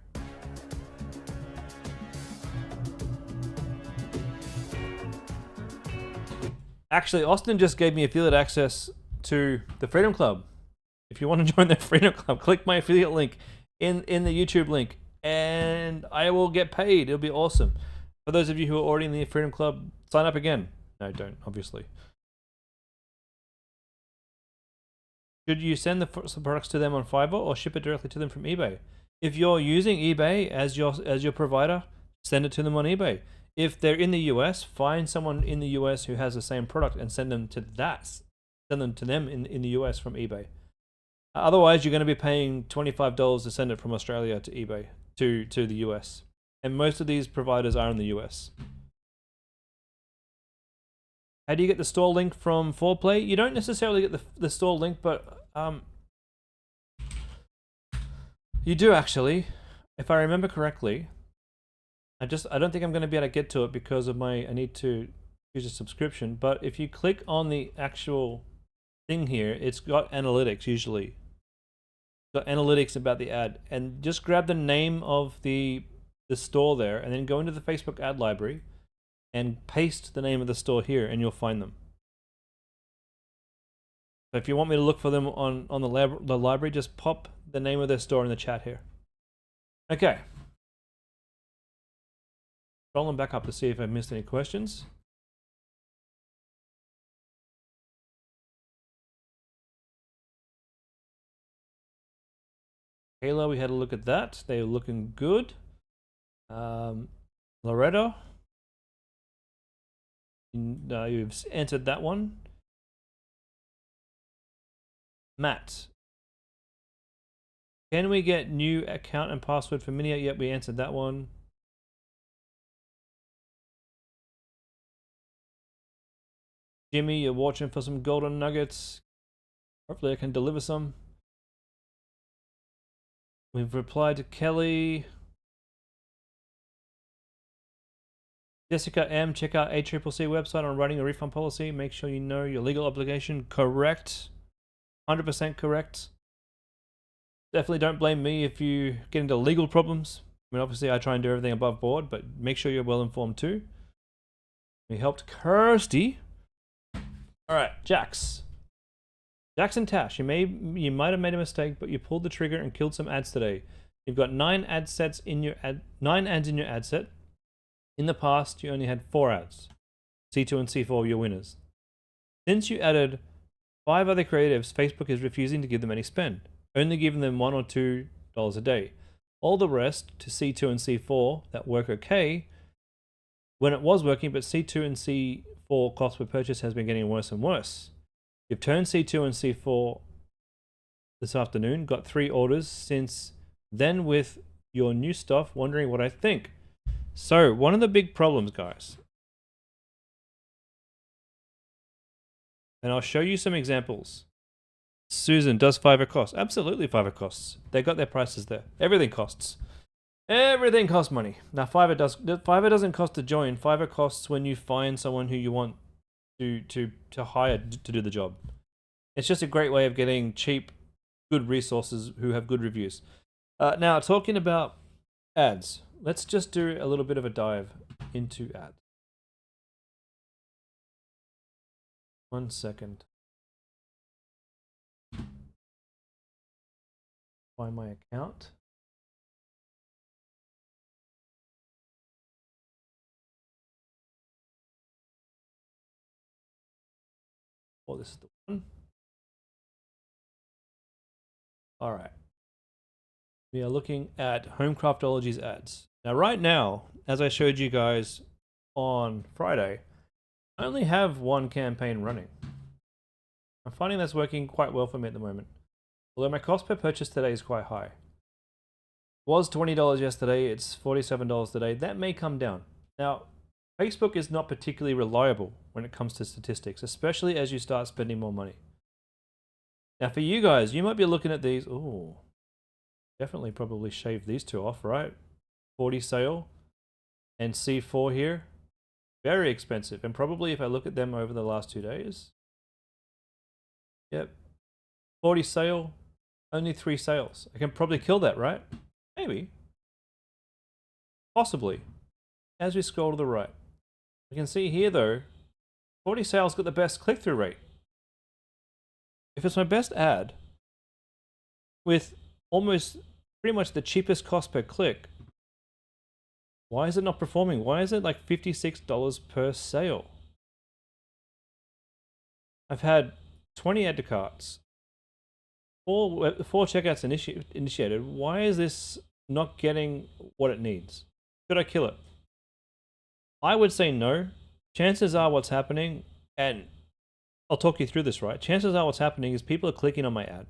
Actually, Austin just gave me affiliate access to the Freedom Club. If you want to join the Freedom Club, click my affiliate link in the YouTube link, and I will get paid. It'll be awesome. For those of you who are already in the Freedom Club, sign up again. No, don't, obviously. Should you send the products to them on Fiverr or ship it directly to them from eBay? If you're using eBay as your provider, send it to them on eBay. If they're in the US, find someone in the US who has the same product and send them to them in the US from eBay. Otherwise, you're going to be paying $25 to send it from Australia to eBay to the US. And most of these providers are in the US. How do you get the store link from 4Play? You don't necessarily get the store link, but you do actually. If I remember correctly, I don't think I'm going to be able to get to it because of I need to use a subscription. But if you click on the actual thing here, it's got analytics usually. It's got analytics about the ad, and just grab the name of the store there, and then go into the Facebook ad library and paste the name of the store here, and you'll find them. So if you want me to look for them on the library, just pop the name of their store in the chat here. Okay. Scrolling back up to see if I missed any questions. Halo, we had a look at that. They're looking good. Loretto, you've entered that one. Matt, can we get new account and password for Minia? Yep, we answered that one. Jimmy, you're watching for some golden nuggets. Hopefully I can deliver some. We've replied to Kelly. Jessica M, check out ACCC website on writing a refund policy. Make sure you know your legal obligation. Correct. 100% correct. Definitely don't blame me if you get into legal problems. I mean, obviously I try and do everything above board, but make sure you're well informed too. We helped Kirsty. All right, Jackson Tash, you might have made a mistake, but you pulled the trigger and killed some ads today. You've got 9 ads in your ad set. In the past, you only had 4 ads. C2 and C4 were your winners. Since you added 5 other creatives, Facebook is refusing to give them any spend, only giving them $1 or $2 a day. All the rest to C2 and C4 that work okay when it was working, but C2 and C4 cost per purchase has been getting worse and worse. You've turned C2 and C4 this afternoon, got 3 orders since then with your new stuff, wondering what I think. So, one of the big problems, guys, and I'll show you some examples. Susan, does Fiverr cost? Absolutely Fiverr costs. They got their prices there. Everything costs. Everything costs money. Now Fiverr doesn't cost to join. Fiverr costs when you find someone who you want to hire to do the job. It's just a great way of getting cheap, good resources who have good reviews. Now, talking about ads, let's just do a little bit of a dive into ads. 1 second. Find my account. Oh, this is the one. All right. We are looking at Homecraftology's ads. Now, right now, as I showed you guys on Friday, I only have 1 campaign running. I'm finding that's working quite well for me at the moment. Although my cost per purchase today is quite high. Was $20 yesterday, it's $47 today. That may come down. Now, Facebook is not particularly reliable when it comes to statistics, especially as you start spending more money. Now for you guys, you might be looking at these. Oh, definitely probably shave these two off, right? 40 sale and C4 here. Very expensive. And probably if I look at them over the last 2 days. Yep. 40 sale, only 3 sales. I can probably kill that, right? Maybe. Possibly. As we scroll to the right. We can see here though, 40 sales got the best click-through rate. If it's my best ad, with almost pretty much the cheapest cost per click, why is it not performing? Why is it like $56 per sale? I've had 20 add to carts, four checkouts initiated. Why is this not getting what it needs? Should I kill it? I would say no. Chances are what's happening, and I'll talk you through this, right? Chances are what's happening is people are clicking on my ad.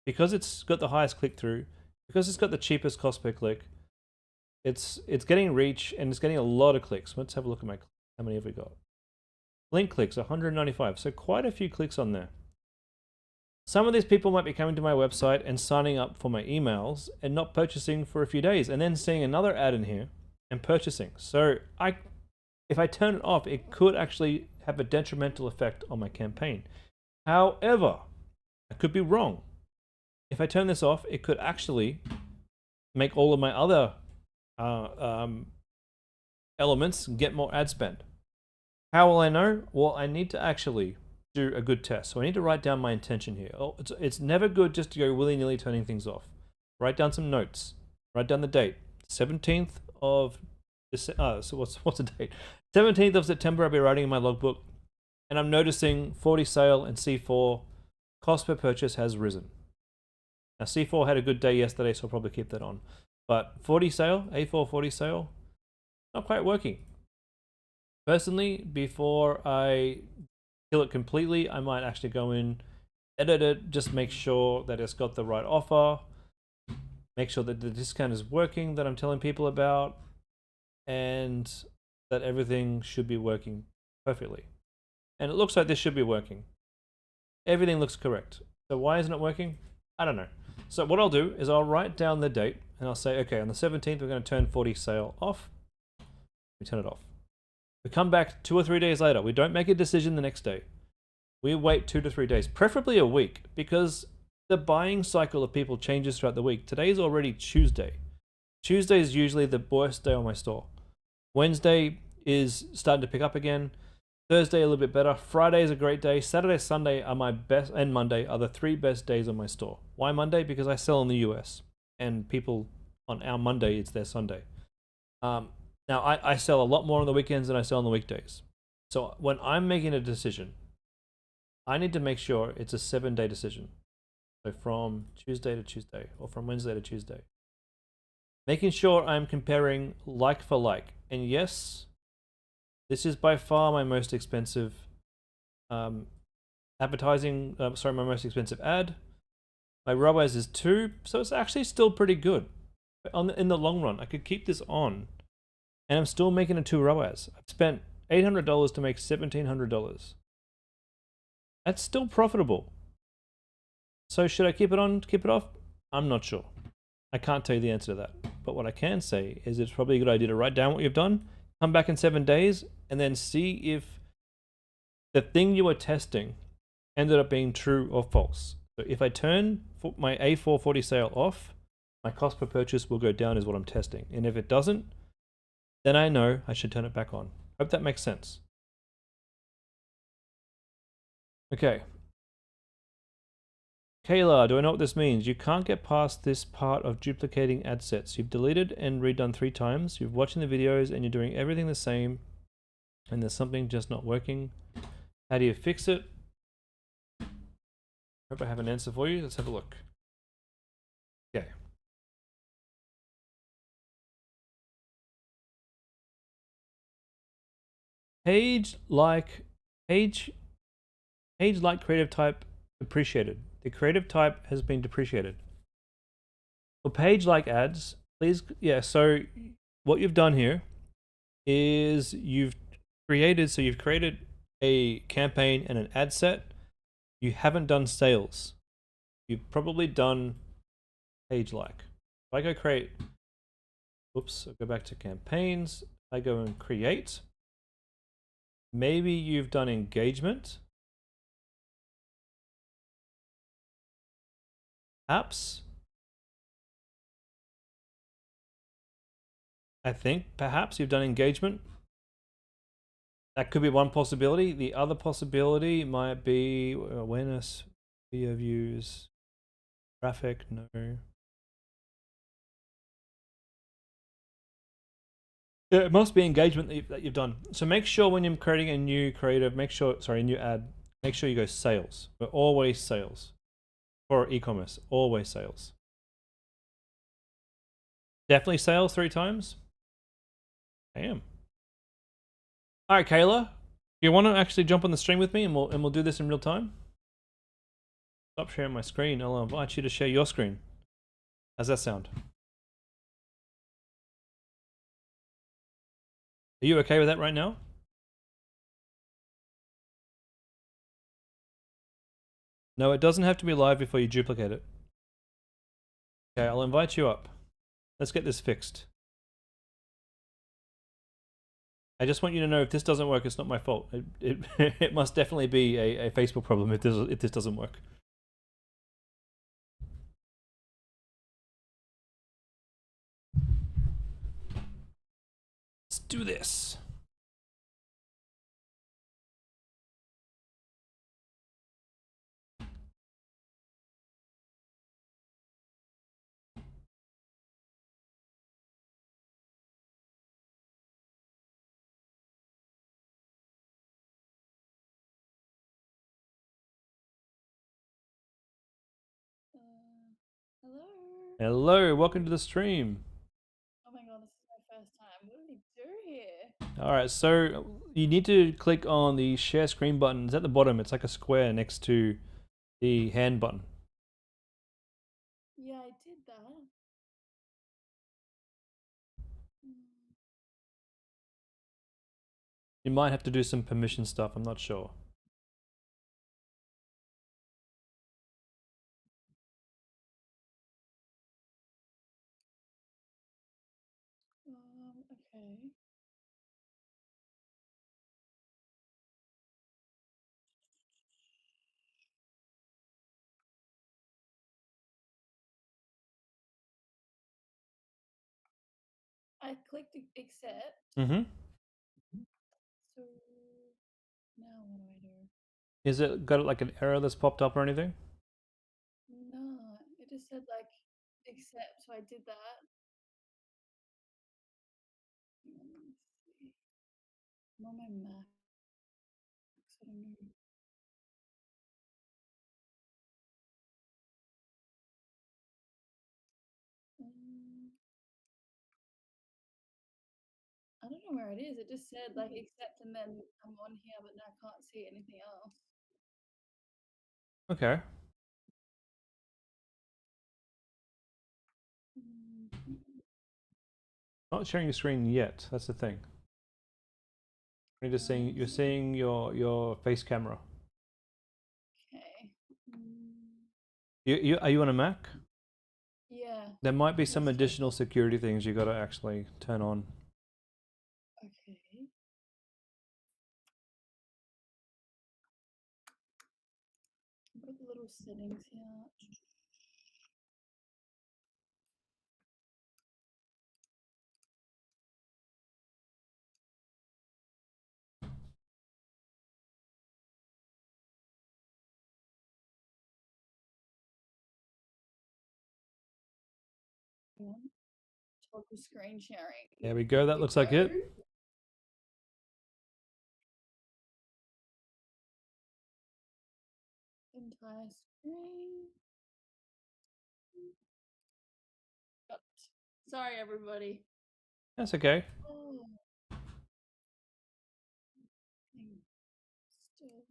Because it's got the highest click-through, because it's got the cheapest cost per click, it's getting reach and it's getting a lot of clicks. Let's have a look at how many have we got? Link clicks, 195, so quite a few clicks on there. Some of these people might be coming to my website and signing up for my emails and not purchasing for a few days, and then seeing another ad in here and purchasing. So if I turn it off, it could actually have a detrimental effect on my campaign. However, I could be wrong. If I turn this off, it could actually make all of my other elements get more ad spend. How will I know? Well, I need to actually do a good test. So I need to write down my intention here. Oh, it's never good just to go willy-nilly turning things off. Write down some notes. Write down the date. 17th of so what's the date? 17th of September, I'll be writing in my logbook, and I'm noticing 40 sale and C4 cost per purchase has risen. Now C4 had a good day yesterday, so I'll probably keep that on. But 40 sale, A4 40 sale, not quite working. Personally, before I kill it completely, I might actually go in, edit it, just make sure that it's got the right offer, make sure that the discount is working that I'm telling people about, and that everything should be working perfectly. And it looks like this should be working. Everything looks correct. So why isn't it working? I don't know. So what I'll do is I'll write down the date and I'll say, okay, on the 17th, we're going to turn 40 sale off. We turn it off. We come back 2 or 3 days later. We don't make a decision the next day. We wait 2 to 3 days, preferably a week, because the buying cycle of people changes throughout the week. Today's already Tuesday. Tuesday is usually the worst day on my store. Wednesday is starting to pick up again. Thursday a little bit better. Friday is a great day. Saturday, Sunday are my best, and Monday are the 3 best days on my store. Why Monday? Because I sell in the US, and people on our Monday, it's their Sunday. Now I sell a lot more on the weekends than I sell on the weekdays. So when I'm making a decision, I need to make sure it's a 7-day decision. So from Tuesday to Tuesday, or from Wednesday to Tuesday. Making sure I'm comparing like for like. And yes, this is by far my most expensive my most expensive ad. My ROAS is 2, so it's actually still pretty good. In the long run, I could keep this on, and I'm still making a 2 ROAS. I've spent $800 to make $1,700. That's still profitable. So should I keep it on, keep it off? I'm not sure. I can't tell you the answer to that. But what I can say is it's probably a good idea to write down what you've done, come back in 7 days, and then see if the thing you were testing ended up being true or false. So if I turn my A4 40 sale off, my cost per purchase will go down is what I'm testing. And if it doesn't, then I know I should turn it back on. Hope that makes sense. Okay. Kayla, do I know what this means? You can't get past this part of duplicating ad sets. You've deleted and redone 3 times. You're watching the videos and you're doing everything the same, and there's something just not working. How do you fix it? Hope I have an answer for you. Let's have a look. Okay. Page like creative type appreciated. The creative type has been depreciated. For page like ads, please, yeah, so what you've done here is you've created a campaign and an ad set. You haven't done sales. You've probably done page like. If I go create, oops, I'll go back to campaigns. I go and create. Maybe you've done engagement. Apps. I think perhaps you've done engagement. That could be one possibility. The other possibility might be awareness, video views, traffic, no. Yeah, it must be engagement that you've done. So make sure when you're creating a new creative, a new ad, make sure you go sales. We're always sales. For e-commerce, always sales. Definitely sales 3 times. Damn. All right, Kayla, you want to actually jump on the stream with me, and we'll do this in real time? Stop sharing my screen. I'll invite you to share your screen. How's that sound? Are you okay with that right now? No, it doesn't have to be live before you duplicate it. Okay, I'll invite you up. Let's get this fixed. I just want you to know if this doesn't work, it's not my fault. It must definitely be a Facebook problem if this doesn't work. Let's do this. Hello. Hello, welcome to the stream. Oh my god, this is my first time. What did he do here? All right, so you need to click on the share screen button. It's at the bottom. It's like a square next to the hand button. Yeah, I did that. You might have to do some permission stuff. I'm not sure. Okay. I clicked accept. Mm-hmm. So now what do? Is it got like an error that's popped up or anything? No, it just said like accept, so I did that. Let me see. I'm on my Mac, so I don't know. I don't know where it is. It just said like accept, and then I'm on here, but now I can't see anything else. Okay. Not sharing your screen yet. That's the thing. You're seeing your face camera. Okay. Are you on a Mac? Yeah. There might be some additional security things you got to actually turn on. Okay. What are the little settings here? Toggle screen sharing. There we go. That looks like it. Entire screen. Got it. Sorry, everybody. That's okay. Oh. Still.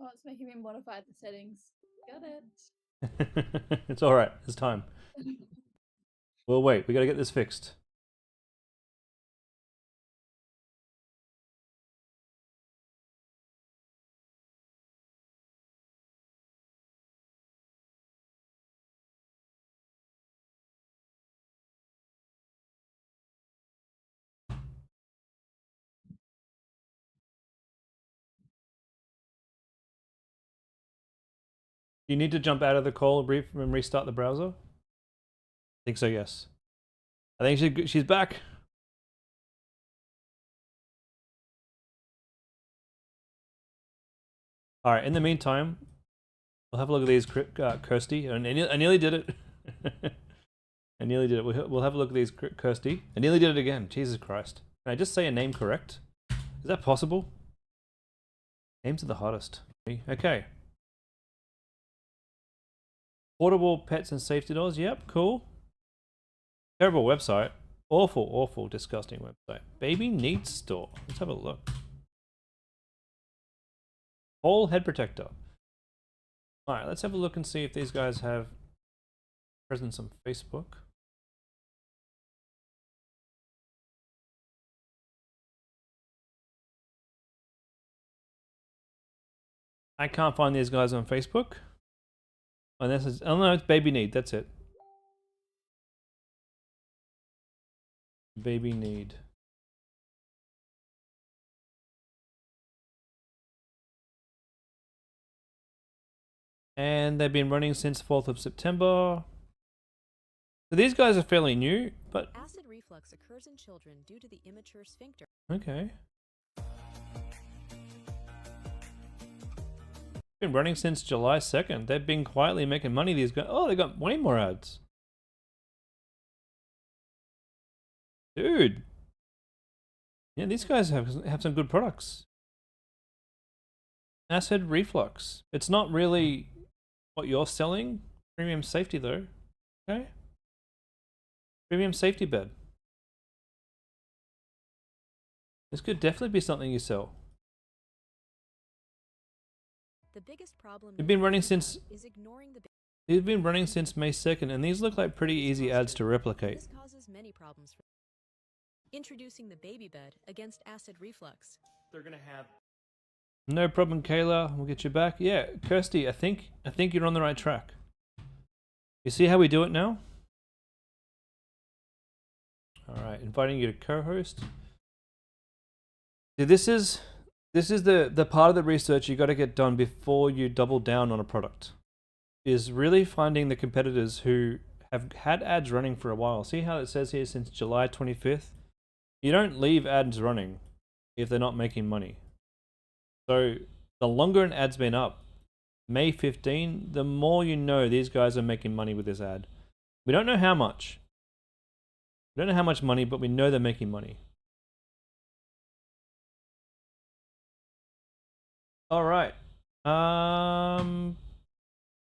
Oh, it's making me modify the settings. Got it. It's all right. It's time. Well, wait. We got to get this fixed. Do you need to jump out of the call and restart the browser? I think so, yes. I think she's back. All right, in the meantime, we'll have a look at these, Kirsty. I nearly did it. I nearly did it. We'll have a look at these, Kirsty. I nearly did it again. Jesus Christ. Can I just say a name correct? Is that possible? Names are the hardest. Okay. Portable pets and safety doors. Yep, cool. Terrible website. Awful, awful, disgusting website. Baby Needs Store. Let's have a look. Whole head protector. Alright, let's have a look and see if these guys have presence on Facebook. I can't find these guys on Facebook. Unless it's, oh no, it's Baby Need, that's it. Baby Need. And they've been running since 4th of September. So these guys are fairly new, but... Acid reflux occurs in children due to the immature sphincter. Okay. Been running since July 2nd. They've been quietly making money, these guys. Oh, they got way more ads. Dude. Yeah, these guys have some good products. Acid reflux. It's not really what you're selling. Premium safety though. Okay. Premium safety bed. This could definitely be something you sell. The biggest problem You've been running since is ignoring the They've been running since May 2nd, and these look like pretty easy ads to replicate. This causes many problems. Introducing the baby bed against acid reflux. They're gonna have no problem, Kayla. We'll get you back. Yeah, Kirsty, I think you're on the right track. You see how we do it now? All right, inviting you to co-host. See, this is the part of the research you got to get done before you double down on a product. Is really finding the competitors who have had ads running for a while. See how it says here since July 25th? You don't leave ads running if they're not making money. So the longer an ad's been up, May 15, the more you know these guys are making money with this ad. We don't know how much. We don't know how much money, but we know they're making money. All right.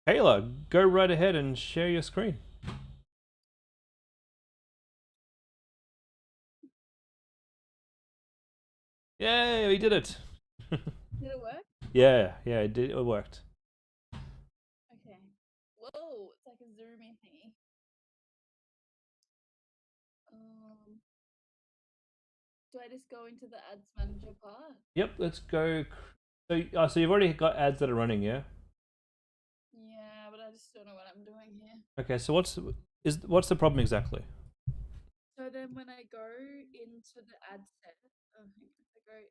Kayla, go right ahead and share your screen. Yay, we did it. Did it work? Yeah, it did. It worked. Okay. Whoa, it's like a zoomy thingy. Do I just go into the ads manager part? Yep, let's go. So you've already got ads that are running, yeah? Yeah, but I just don't know what I'm doing here. Okay, so what's the problem exactly? So then when I go into the ad set,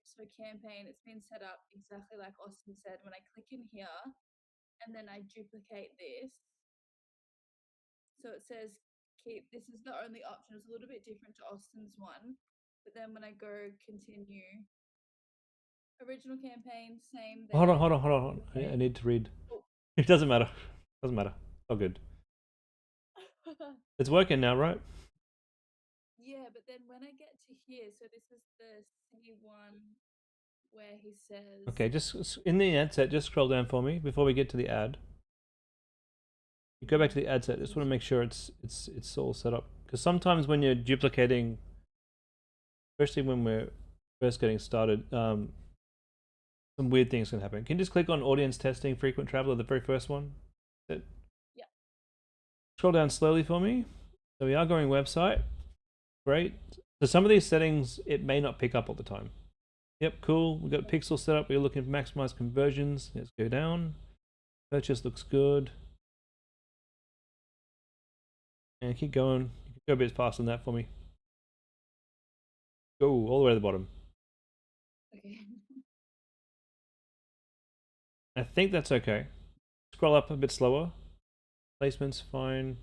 so campaign, it's been set up exactly like Austin said. When I click in here and then I duplicate this, so it says this is the only option. It's a little bit different to Austin's one, but then when I go continue, original campaign, same. Hold on. I need to read. Oh. It doesn't matter. Doesn't matter. All good. It's working now, right? Yeah, but then when I get to here, so this is the C1 where he says... Okay, just in the ad set, just scroll down for me before we get to the ad. You go back to the ad set. Just want to make sure it's all set up, because sometimes when you're duplicating, especially when we're first getting started, some weird things can happen. Can you just click on audience testing, frequent traveler, the very first one? That's it. Yeah. Scroll down slowly for me. So we are going website. Great. So some of these settings, it may not pick up all the time. Yep, cool. We've got pixel set up. We're looking for maximize conversions. Let's go down. Purchase looks good. And keep going. You can go a bit faster than that for me. Go all the way to the bottom. Okay. I think that's okay. Scroll up a bit slower. Placements, fine.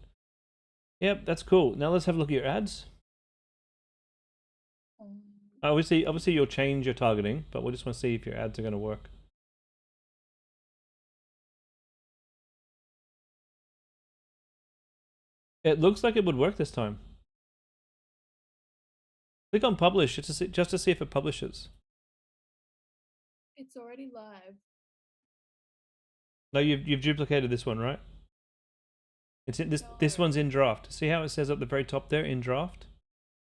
Yep, that's cool. Now let's have a look at your ads. Obviously you'll change your targeting, but we just want to see if your ads are going to work. It looks like it would work this time. Click on publish just to see if it publishes. It's already live. No, you've duplicated this one, right? It's in this one's in draft. See how it says at the very top there, in draft,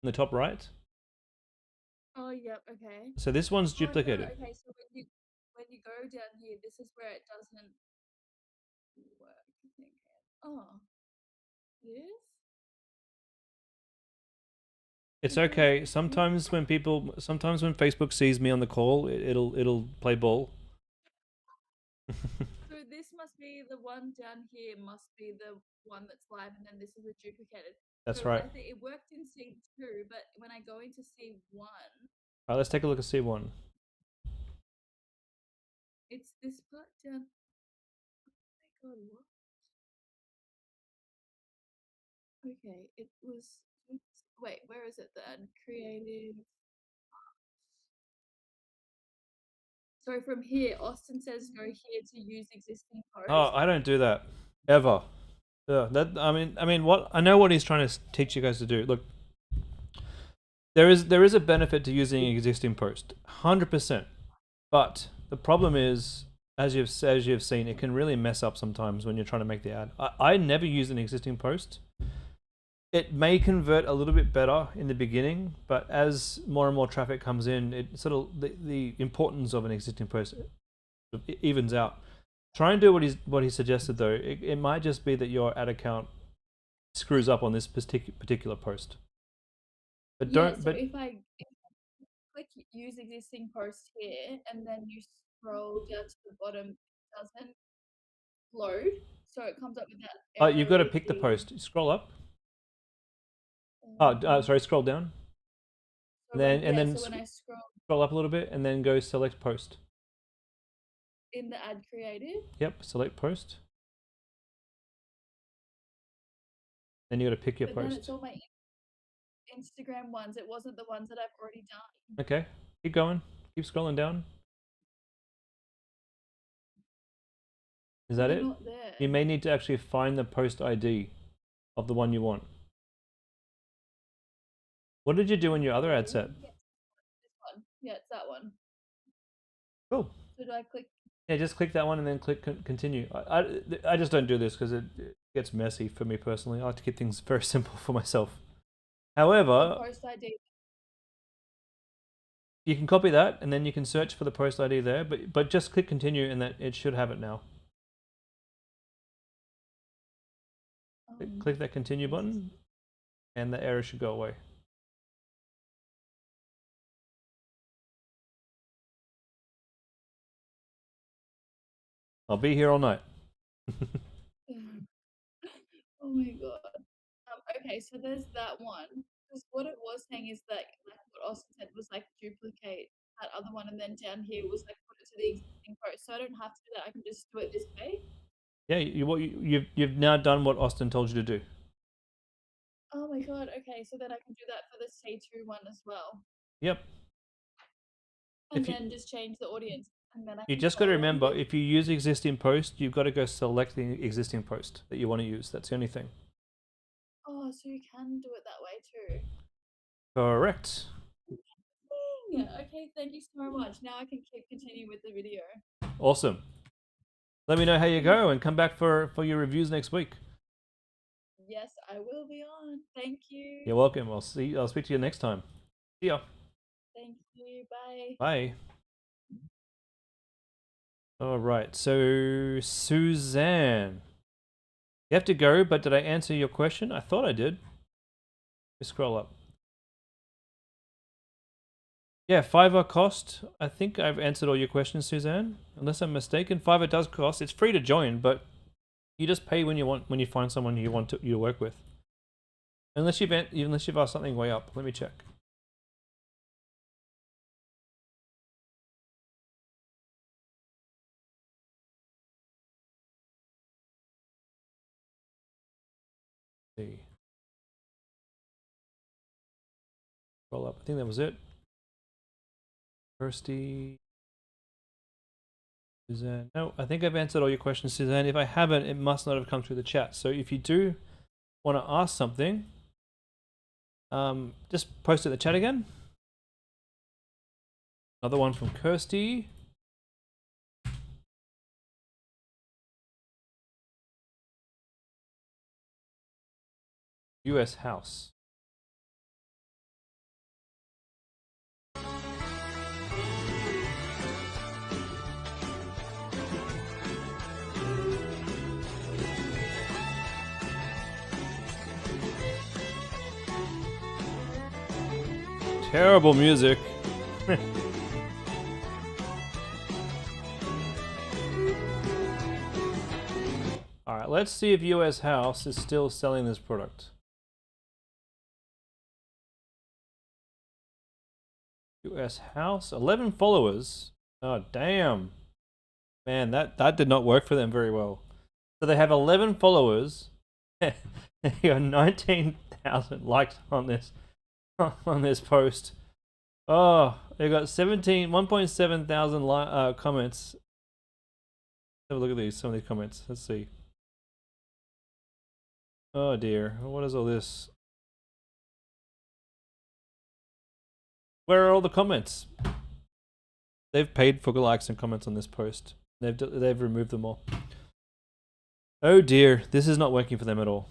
in the top right. Oh, yep. Okay. So this one's Oh, no, duplicated. okay, so when you go down here, this is where it doesn't work. I think. Oh, this. It's okay. Sometimes when Facebook sees me on the call, it'll play ball. So this must be the one down here. Must be the one that's live, and then this is a duplicated. That's so right. I think it worked in C2, but when I go into C1, All right, let's take a look at C1. it's this part down. Oh my god, what? Okay, it was. Wait, where is it then? Creative. So from here, Austin says go here to use existing posts. Oh, I don't do that ever. I mean, what I know what he's trying to teach you guys to do. Look, there is a benefit to using an existing post, 100%. But the problem is, as you've seen, it can really mess up sometimes when you're trying to make the ad. I never use an existing post. It may convert a little bit better in the beginning, but as more and more traffic comes in, it sort of the importance of an existing post evens out. Try and do what he suggested though. It might just be that your ad account screws up on this particular post. But don't. So if I click use existing post here, and then you scroll down to the bottom, it doesn't load, so it comes up with that. Oh, you've got to pick the post. Scroll up. Sorry, scroll down. So then so when I scroll up a little bit, and then go select post. In the ad creative? Yep, select post. Then you got to pick your but post. Then it's all my Instagram ones. It wasn't the ones that I've already done. Okay, keep going. Keep scrolling down. Is that it? Not there. You may need to actually find the post ID of the one you want. What did you do in your other ad set? This one. Yeah, it's that one. Cool. So do I click? Yeah, just click that one and then click continue. I just don't do this because it gets messy for me personally. I like to keep things very simple for myself. However, Post ID. you can copy that and then you can search for the post ID there, but just click continue and that it should have it now. Click that continue button and the error should go away. I'll be here all night. Oh my god. Okay, so there's that one. Because what it was saying is that, like what Austin said, was like duplicate that other one, and then down here was like put it to the existing post. So I don't have to do that. I can just do it this way. Yeah, you've now done what Austin told you to do. Oh my god. Okay, so then I can do that for the C2 one as well. Yep. And then just change the audience. And then You just got to remember, if you use existing post, you've got to go select the existing post that you want to use. That's the only thing. Oh, so you can do it that way too. Correct. Yeah, okay, thank you so much. Now I can continue with the video. Awesome. Let me know how you go and come back for your reviews next week. Yes, I will be on. Thank you. You're welcome. I'll speak to you next time. See ya. Thank you. Bye. Bye. All right, so Suzanne, you have to go, but did I answer your question? I thought I did. Just scroll up. Yeah, $5 cost. I think I've answered all your questions, Suzanne. Unless I'm mistaken, $5 does cost. It's free to join, but you just pay when you find someone you want you to work with. Unless you've asked something way up. Let me check. See. Roll up. I think that was it. Kirsty. Suzanne. No, I think I've answered all your questions, Suzanne. If I haven't, it must not have come through the chat. So if you do want to ask something, just post it in the chat again. Another one from Kirsty. US house. Terrible music. Alright, let's see if US House is still selling this product. US House, 11 followers. Oh, damn. Man, that did not work for them very well. So they have 11 followers. They got 19,000 likes on this post. Oh, they got 1.7 thousand comments. Have a look at some of these comments. Let's see. Oh dear, what is all this? Where are all the comments? They've paid for likes and comments on this post. They've removed them all. Oh dear, this is not working for them at all.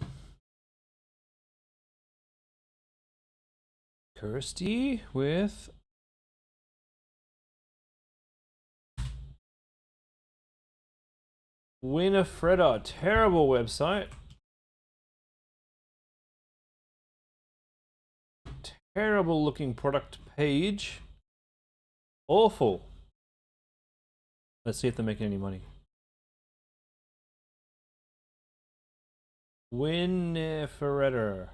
Kirsty with Winifreda. Terrible website. Terrible looking product page. Awful. Let's see if they're making any money. Winifreda. Is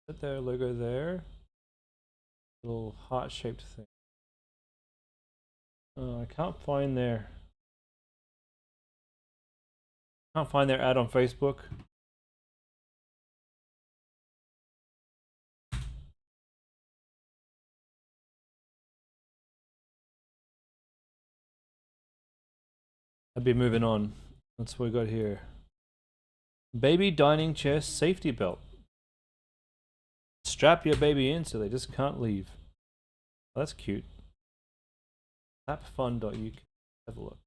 that their logo there? Little heart-shaped thing. Oh, I can't find their ad on Facebook. I'd be moving on. That's what we got here. Baby dining chair safety belt. Strap your baby in so they just can't leave. Oh, that's cute. Clapfun.uk. Have a look.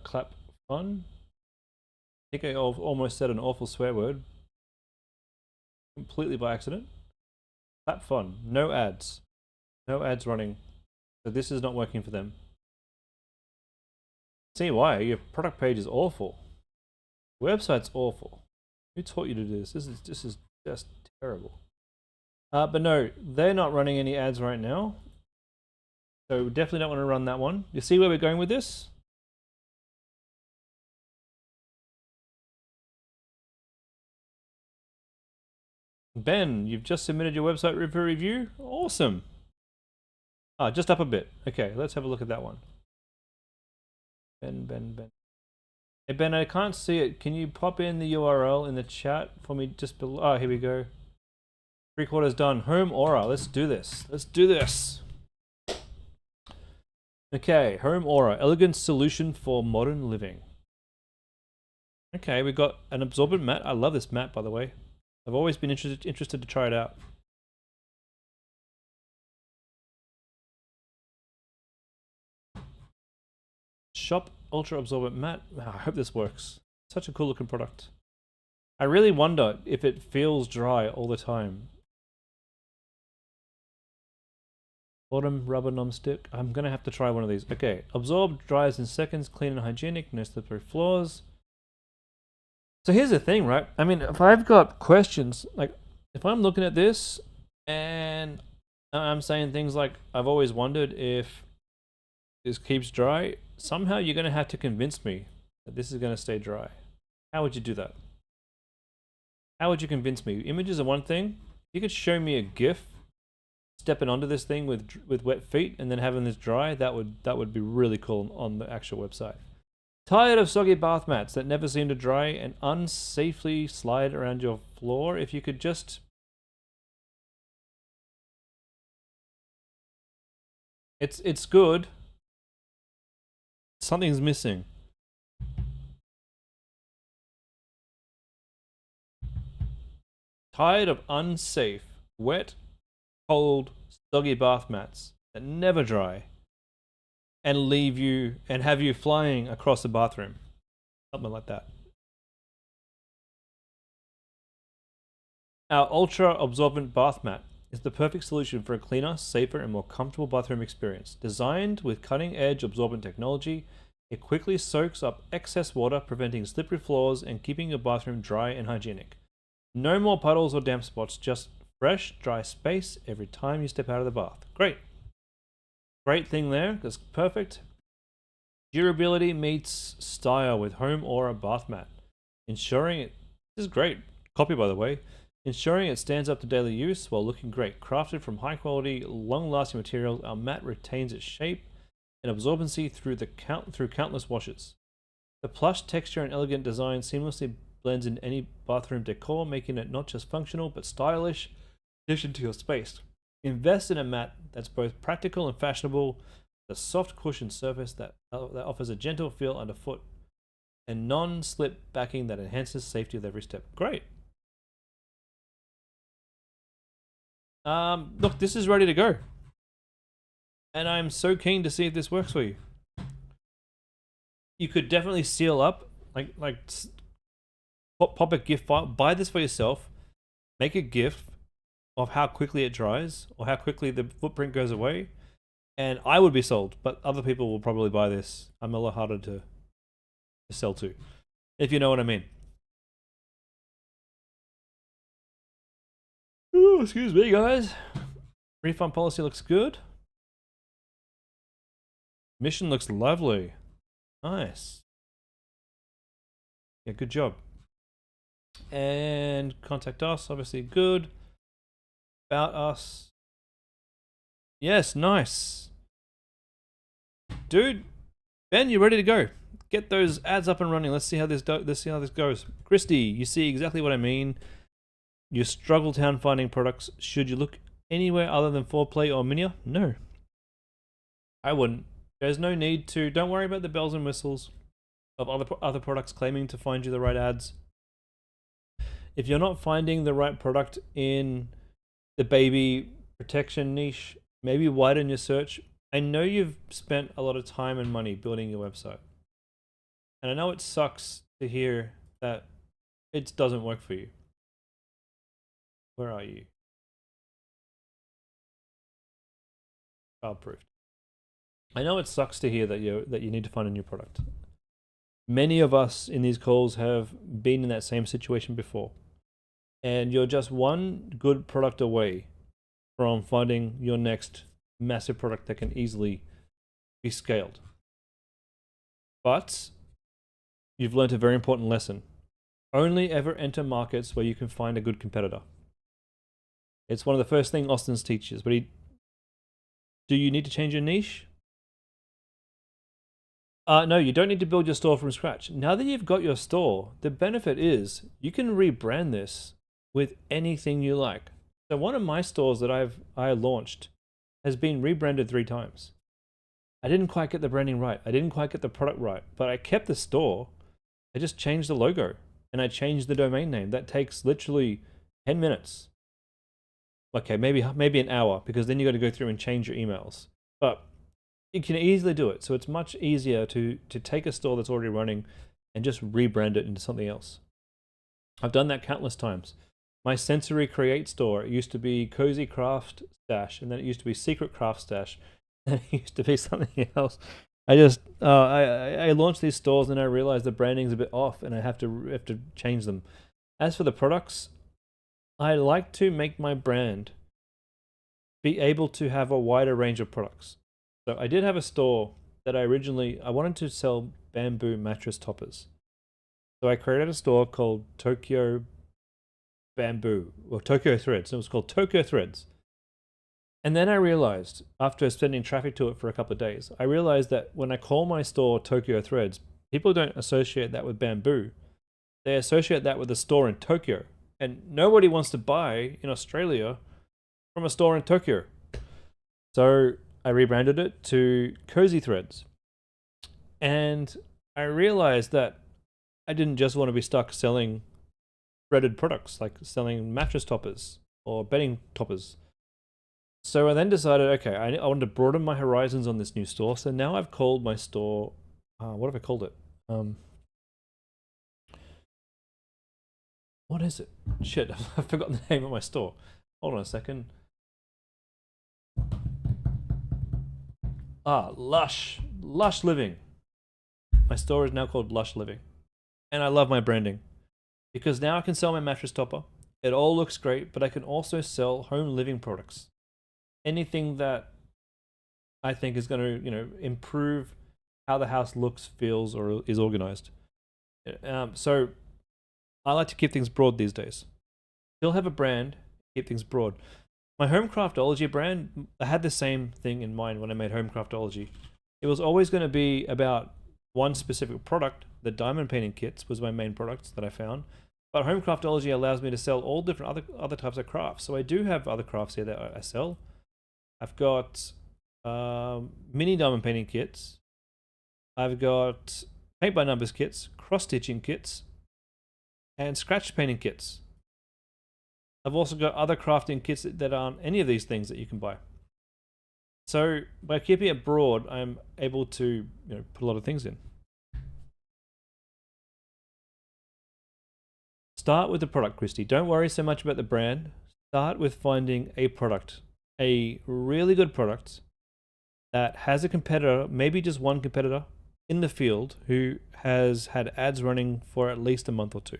Clap fun. I think I almost said an awful swear word. Completely by accident. Clap fun. No ads. No ads running. So this is not working for them. See why? Your product page is awful. Website's awful. Who taught you to do this? This is just terrible. But no, they're not running any ads right now. So definitely don't want to run that one. You see where we're going with this? Ben, you've just submitted your website for review? Awesome. Ah, just up a bit. Okay, let's have a look at that one. Ben. Hey Ben, I can't see it. Can you pop in the URL in the chat for me just below? Oh, here we go. 3/4 done. Home Aura. Let's do this. Let's do this. Okay, Home Aura. Elegant solution for modern living. Okay, we got an absorbent mat. I love this mat, by the way. I've always been interested to try it out. Shop Ultra Absorbent Mat. Oh, I hope this works. Such a cool looking product. I really wonder if it feels dry all the time. Bottom rubber non-stick. I'm gonna have to try one of these. Okay, absorb, dries in seconds, clean and hygienic, no slippery floors. So here's the thing, right? I mean, if I've got questions, like if I'm looking at this and I'm saying things like, I've always wondered if this keeps dry, somehow you're gonna have to convince me that this is gonna stay dry. How would you do that? How would you convince me? Images are one thing. You could show me a GIF stepping onto this thing with wet feet and then having this dry. That would be really cool on the actual website. Tired of soggy bath mats that never seem to dry and unsafely slide around your floor? If you could just... It's good. Something's missing. Tired of unsafe, wet, cold, soggy bath mats that never dry and leave you and have you flying across the bathroom. Something like that. Our ultra absorbent bath mat is the perfect solution for a cleaner, safer, and more comfortable bathroom experience. Designed with cutting-edge absorbent technology, it quickly soaks up excess water, preventing slippery floors and keeping your bathroom dry and hygienic. No more puddles or damp spots, just fresh, dry space every time you step out of the bath. Great. Great thing there. That's perfect. Durability meets style with Home Aura bath mat. Ensuring it... This is great. Copy, by the way. Ensuring it stands up to daily use while looking great. Crafted from high-quality, long-lasting materials, our mat retains its shape and absorbency through countless washes. The plush texture and elegant design seamlessly blends in any bathroom decor, making it not just functional but stylish addition to your space. Invest in a mat that's both practical and fashionable, with a soft cushioned surface that offers a gentle feel underfoot, and non-slip backing that enhances safety with every step. Great. Look, this is ready to go, and I'm so keen to see if this works for you. You could definitely seal up, like pop a GIF file, buy this for yourself, make a GIF of how quickly it dries or how quickly the footprint goes away, and I would be sold, but other people will probably buy this. I'm a lot harder to sell to, if you know what I mean. Ooh, excuse me, guys. Refund policy looks good. Mission looks lovely. Nice. Yeah, good job. And contact us, obviously good. About us. Yes, nice. Dude, Ben, you ready to go? Get those ads up and running. Let's see how this goes. Christy, you see exactly what I mean. You struggle town finding products. Should you look anywhere other than Foreplay or Minia? No. I wouldn't. There's no need to. Don't worry about the bells and whistles of other products claiming to find you the right ads. If you're not finding the right product in the baby protection niche, maybe widen your search. I know you've spent a lot of time and money building your website, and I know it sucks to hear that it doesn't work for you. Where are you? Childproofed. I know it sucks to hear that you need to find a new product. Many of us in these calls have been in that same situation before, and you're just one good product away from finding your next massive product that can easily be scaled. But you've learned a very important lesson. Only ever enter markets where you can find a good competitor. It's one of the first things Austin teaches, but do you need to change your niche? No, you don't need to build your store from scratch. Now that you've got your store, the benefit is you can rebrand this with anything you like. So one of my stores that I launched has been rebranded 3 times. I didn't quite get the branding right. I didn't quite get the product right, but I kept the store. I just changed the logo and I changed the domain name. That takes literally 10 minutes. Okay, maybe an hour, because then you got to go through and change your emails. But you can easily do it. So it's much easier to take a store that's already running and just rebrand it into something else. I've done that countless times. my Sensory Create store. It used to be Cozy Craft Stash, and then it used to be Secret Craft Stash, and it used to be something else. I launched these stores, and I realized the branding's a bit off, and I have to change them. As for the products, I like to make my brand be able to have a wider range of products. So I did have a store that I wanted to sell bamboo mattress toppers. So I created a store called Tokyo Bamboo, or Tokyo Threads. It was called Tokyo Threads. And then I realized, after sending traffic to it for a couple of days, I realized that when I call my store Tokyo Threads, people don't associate that with bamboo. They associate that with a store in Tokyo. And nobody wants to buy in Australia from a store in Tokyo. So I rebranded it to Cozy Threads. And I realized that I didn't just want to be stuck selling threaded products, like selling mattress toppers or bedding toppers. So I then decided, okay, I wanted to broaden my horizons on this new store. So now I've called my store, what have I called it? What is it? Shit, I've forgotten the name of my store. Hold on a second. Lush Living. My store is now called Lush Living. And I love my branding because now I can sell my mattress topper. It all looks great, but I can also sell home living products. Anything that I think is going to, improve how the house looks, feels, or is organized. So I like to keep things broad these days. Still have a brand, keep things broad. My Home Craftology brand, I had the same thing in mind when I made Home Craftology. It was always going to be about one specific product. The diamond painting kits was my main products that I found. But Home Craftology allows me to sell all different other types of crafts. So I do have other crafts here that I sell. I've got mini diamond painting kits. I've got paint by numbers kits, cross stitching kits, and scratch painting kits. I've also got other crafting kits that aren't any of these things that you can buy. So by keeping it broad, I'm able to put a lot of things in. Start with the product, Christy. Don't worry so much about the brand. Start with finding a product, a really good product that has a competitor, maybe just one competitor in the field who has had ads running for at least a month or two.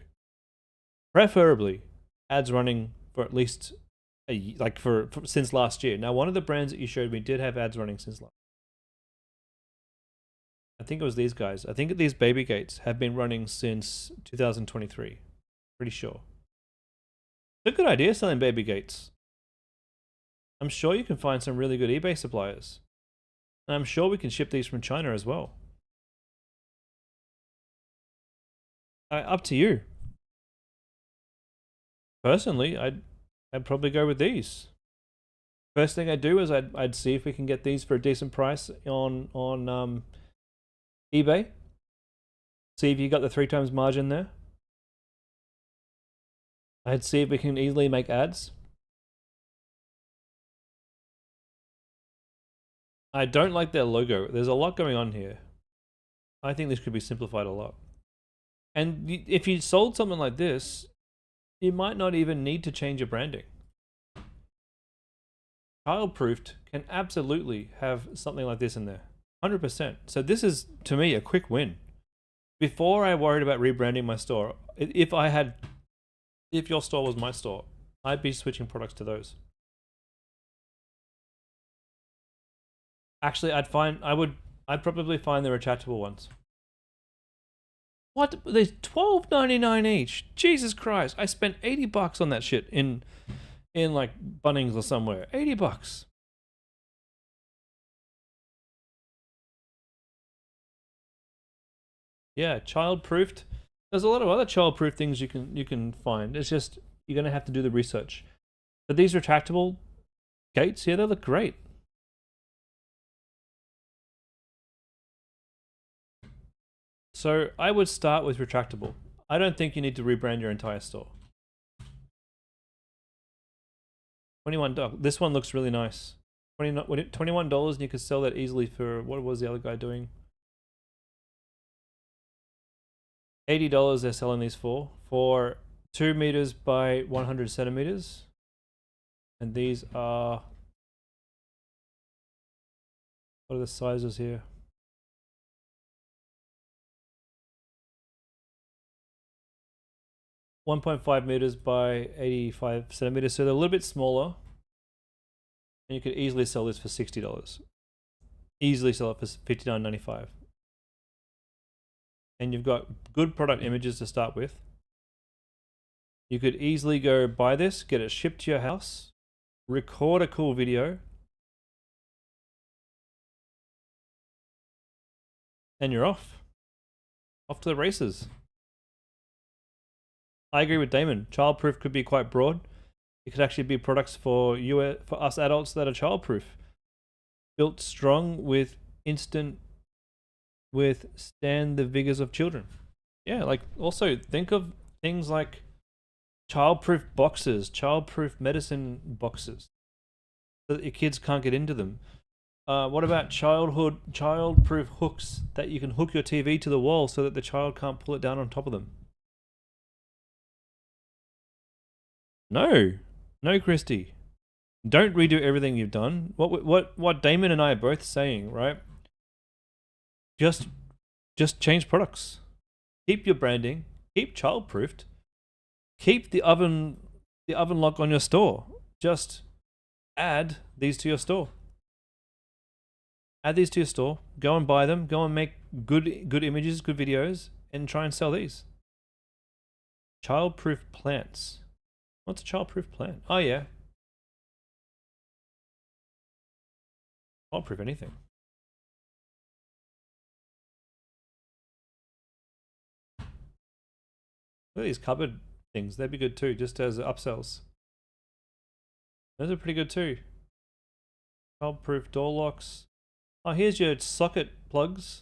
Preferably ads running for at least since last year. Now, one of the brands that you showed me did have ads running since last. I think it was these guys. I think these baby gates have been running since 2023. Pretty sure. It's a good idea selling baby gates. I'm sure you can find some really good eBay suppliers. And I'm sure we can ship these from China as well. Up to you. Personally, I'd probably go with these. First thing I'd do is I'd see if we can get these for a decent price on eBay. See if you got the 3 times margin there. I'd see if we can easily make ads. I don't like their logo. There's a lot going on here. I think this could be simplified a lot. And if you sold something like this, you might not even need to change your branding. Childproofed can absolutely have something like this in there. 100%. So this is, to me, a quick win. Before I worried about rebranding my store, if your store was my store, I'd be switching products to those. Actually, I'd probably find the retractable ones. What? They're $12.99 each. Jesus Christ! I spent $80 on that shit in like Bunnings or somewhere. $80. Yeah, child-proofed. There's a lot of other child-proof things you can find. It's just you're gonna have to do the research. But these retractable gates, yeah, they look great. So I would start with retractable. I don't think you need to rebrand your entire store. $21. This one looks really nice. $21 and you could sell that easily for, what was the other guy doing? $80 they're selling these for 2 meters by 100 centimeters. And these are, what are the sizes here? 1.5 meters by 85 centimeters, so they're a little bit smaller. And you could easily sell this for $60. Easily sell it for $59.95. And you've got good product images to start with. You could easily go buy this, get it shipped to your house, record a cool video, and you're off. Off to the races. I agree with Damon. Childproof could be quite broad. It could actually be products for you, for us adults that are childproof. Built strong with withstand the vigors of children. Yeah, like also think of things like childproof boxes, childproof medicine boxes, so that your kids can't get into them. What about childproof hooks that you can hook your TV to the wall so that the child can't pull it down on top of them? No, Christy. Don't redo everything you've done. What Damon and I are both saying, right? Just change products. Keep your branding. Keep childproofed. Keep the oven lock on your store. Just add these to your store. Add these to your store. Go and buy them. Go and make good images, good videos, and try and sell these. Childproof plants. What's a childproof plant? Oh yeah. Childproof anything. Look at these cupboard things. They'd be good too, just as upsells. Those are pretty good too. Childproof door locks. Oh, here's your socket plugs.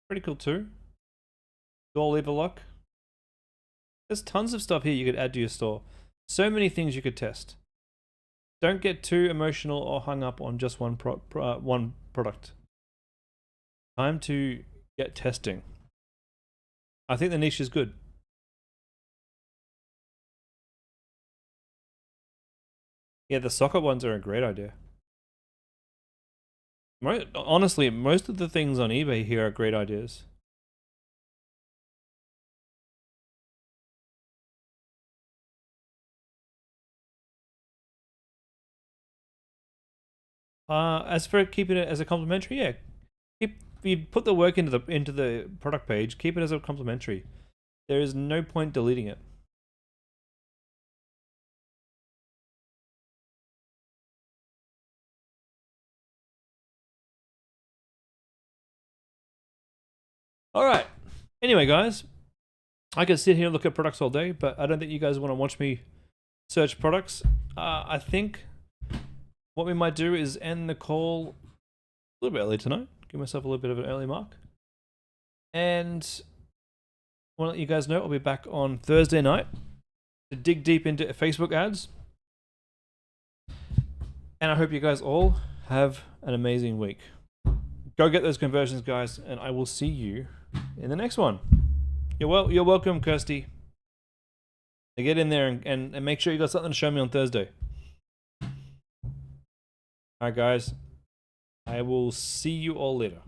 Pretty cool too. Door lever lock. There's tons of stuff here you could add to your store. So many things you could test. Don't get too emotional or hung up on just one product. Time to get testing. I think the niche is good. Yeah, the socket ones are a great idea. Honestly, most of the things on eBay here are great ideas. As for keeping it as a complimentary, yeah, you put the work into the product page. Keep it as a complimentary. There is no point deleting it. All right. Anyway, guys, I could sit here and look at products all day, but I don't think you guys want to watch me search products. I think what we might do is end the call a little bit early tonight. Give myself a little bit of an early mark. And I want to let you guys know I'll be back on Thursday night to dig deep into Facebook ads. And I hope you guys all have an amazing week. Go get those conversions, guys, and I will see you in the next one. You're welcome, Kirsty. Now get in there and make sure you got something to show me on Thursday. Alright, guys. I will see you all later.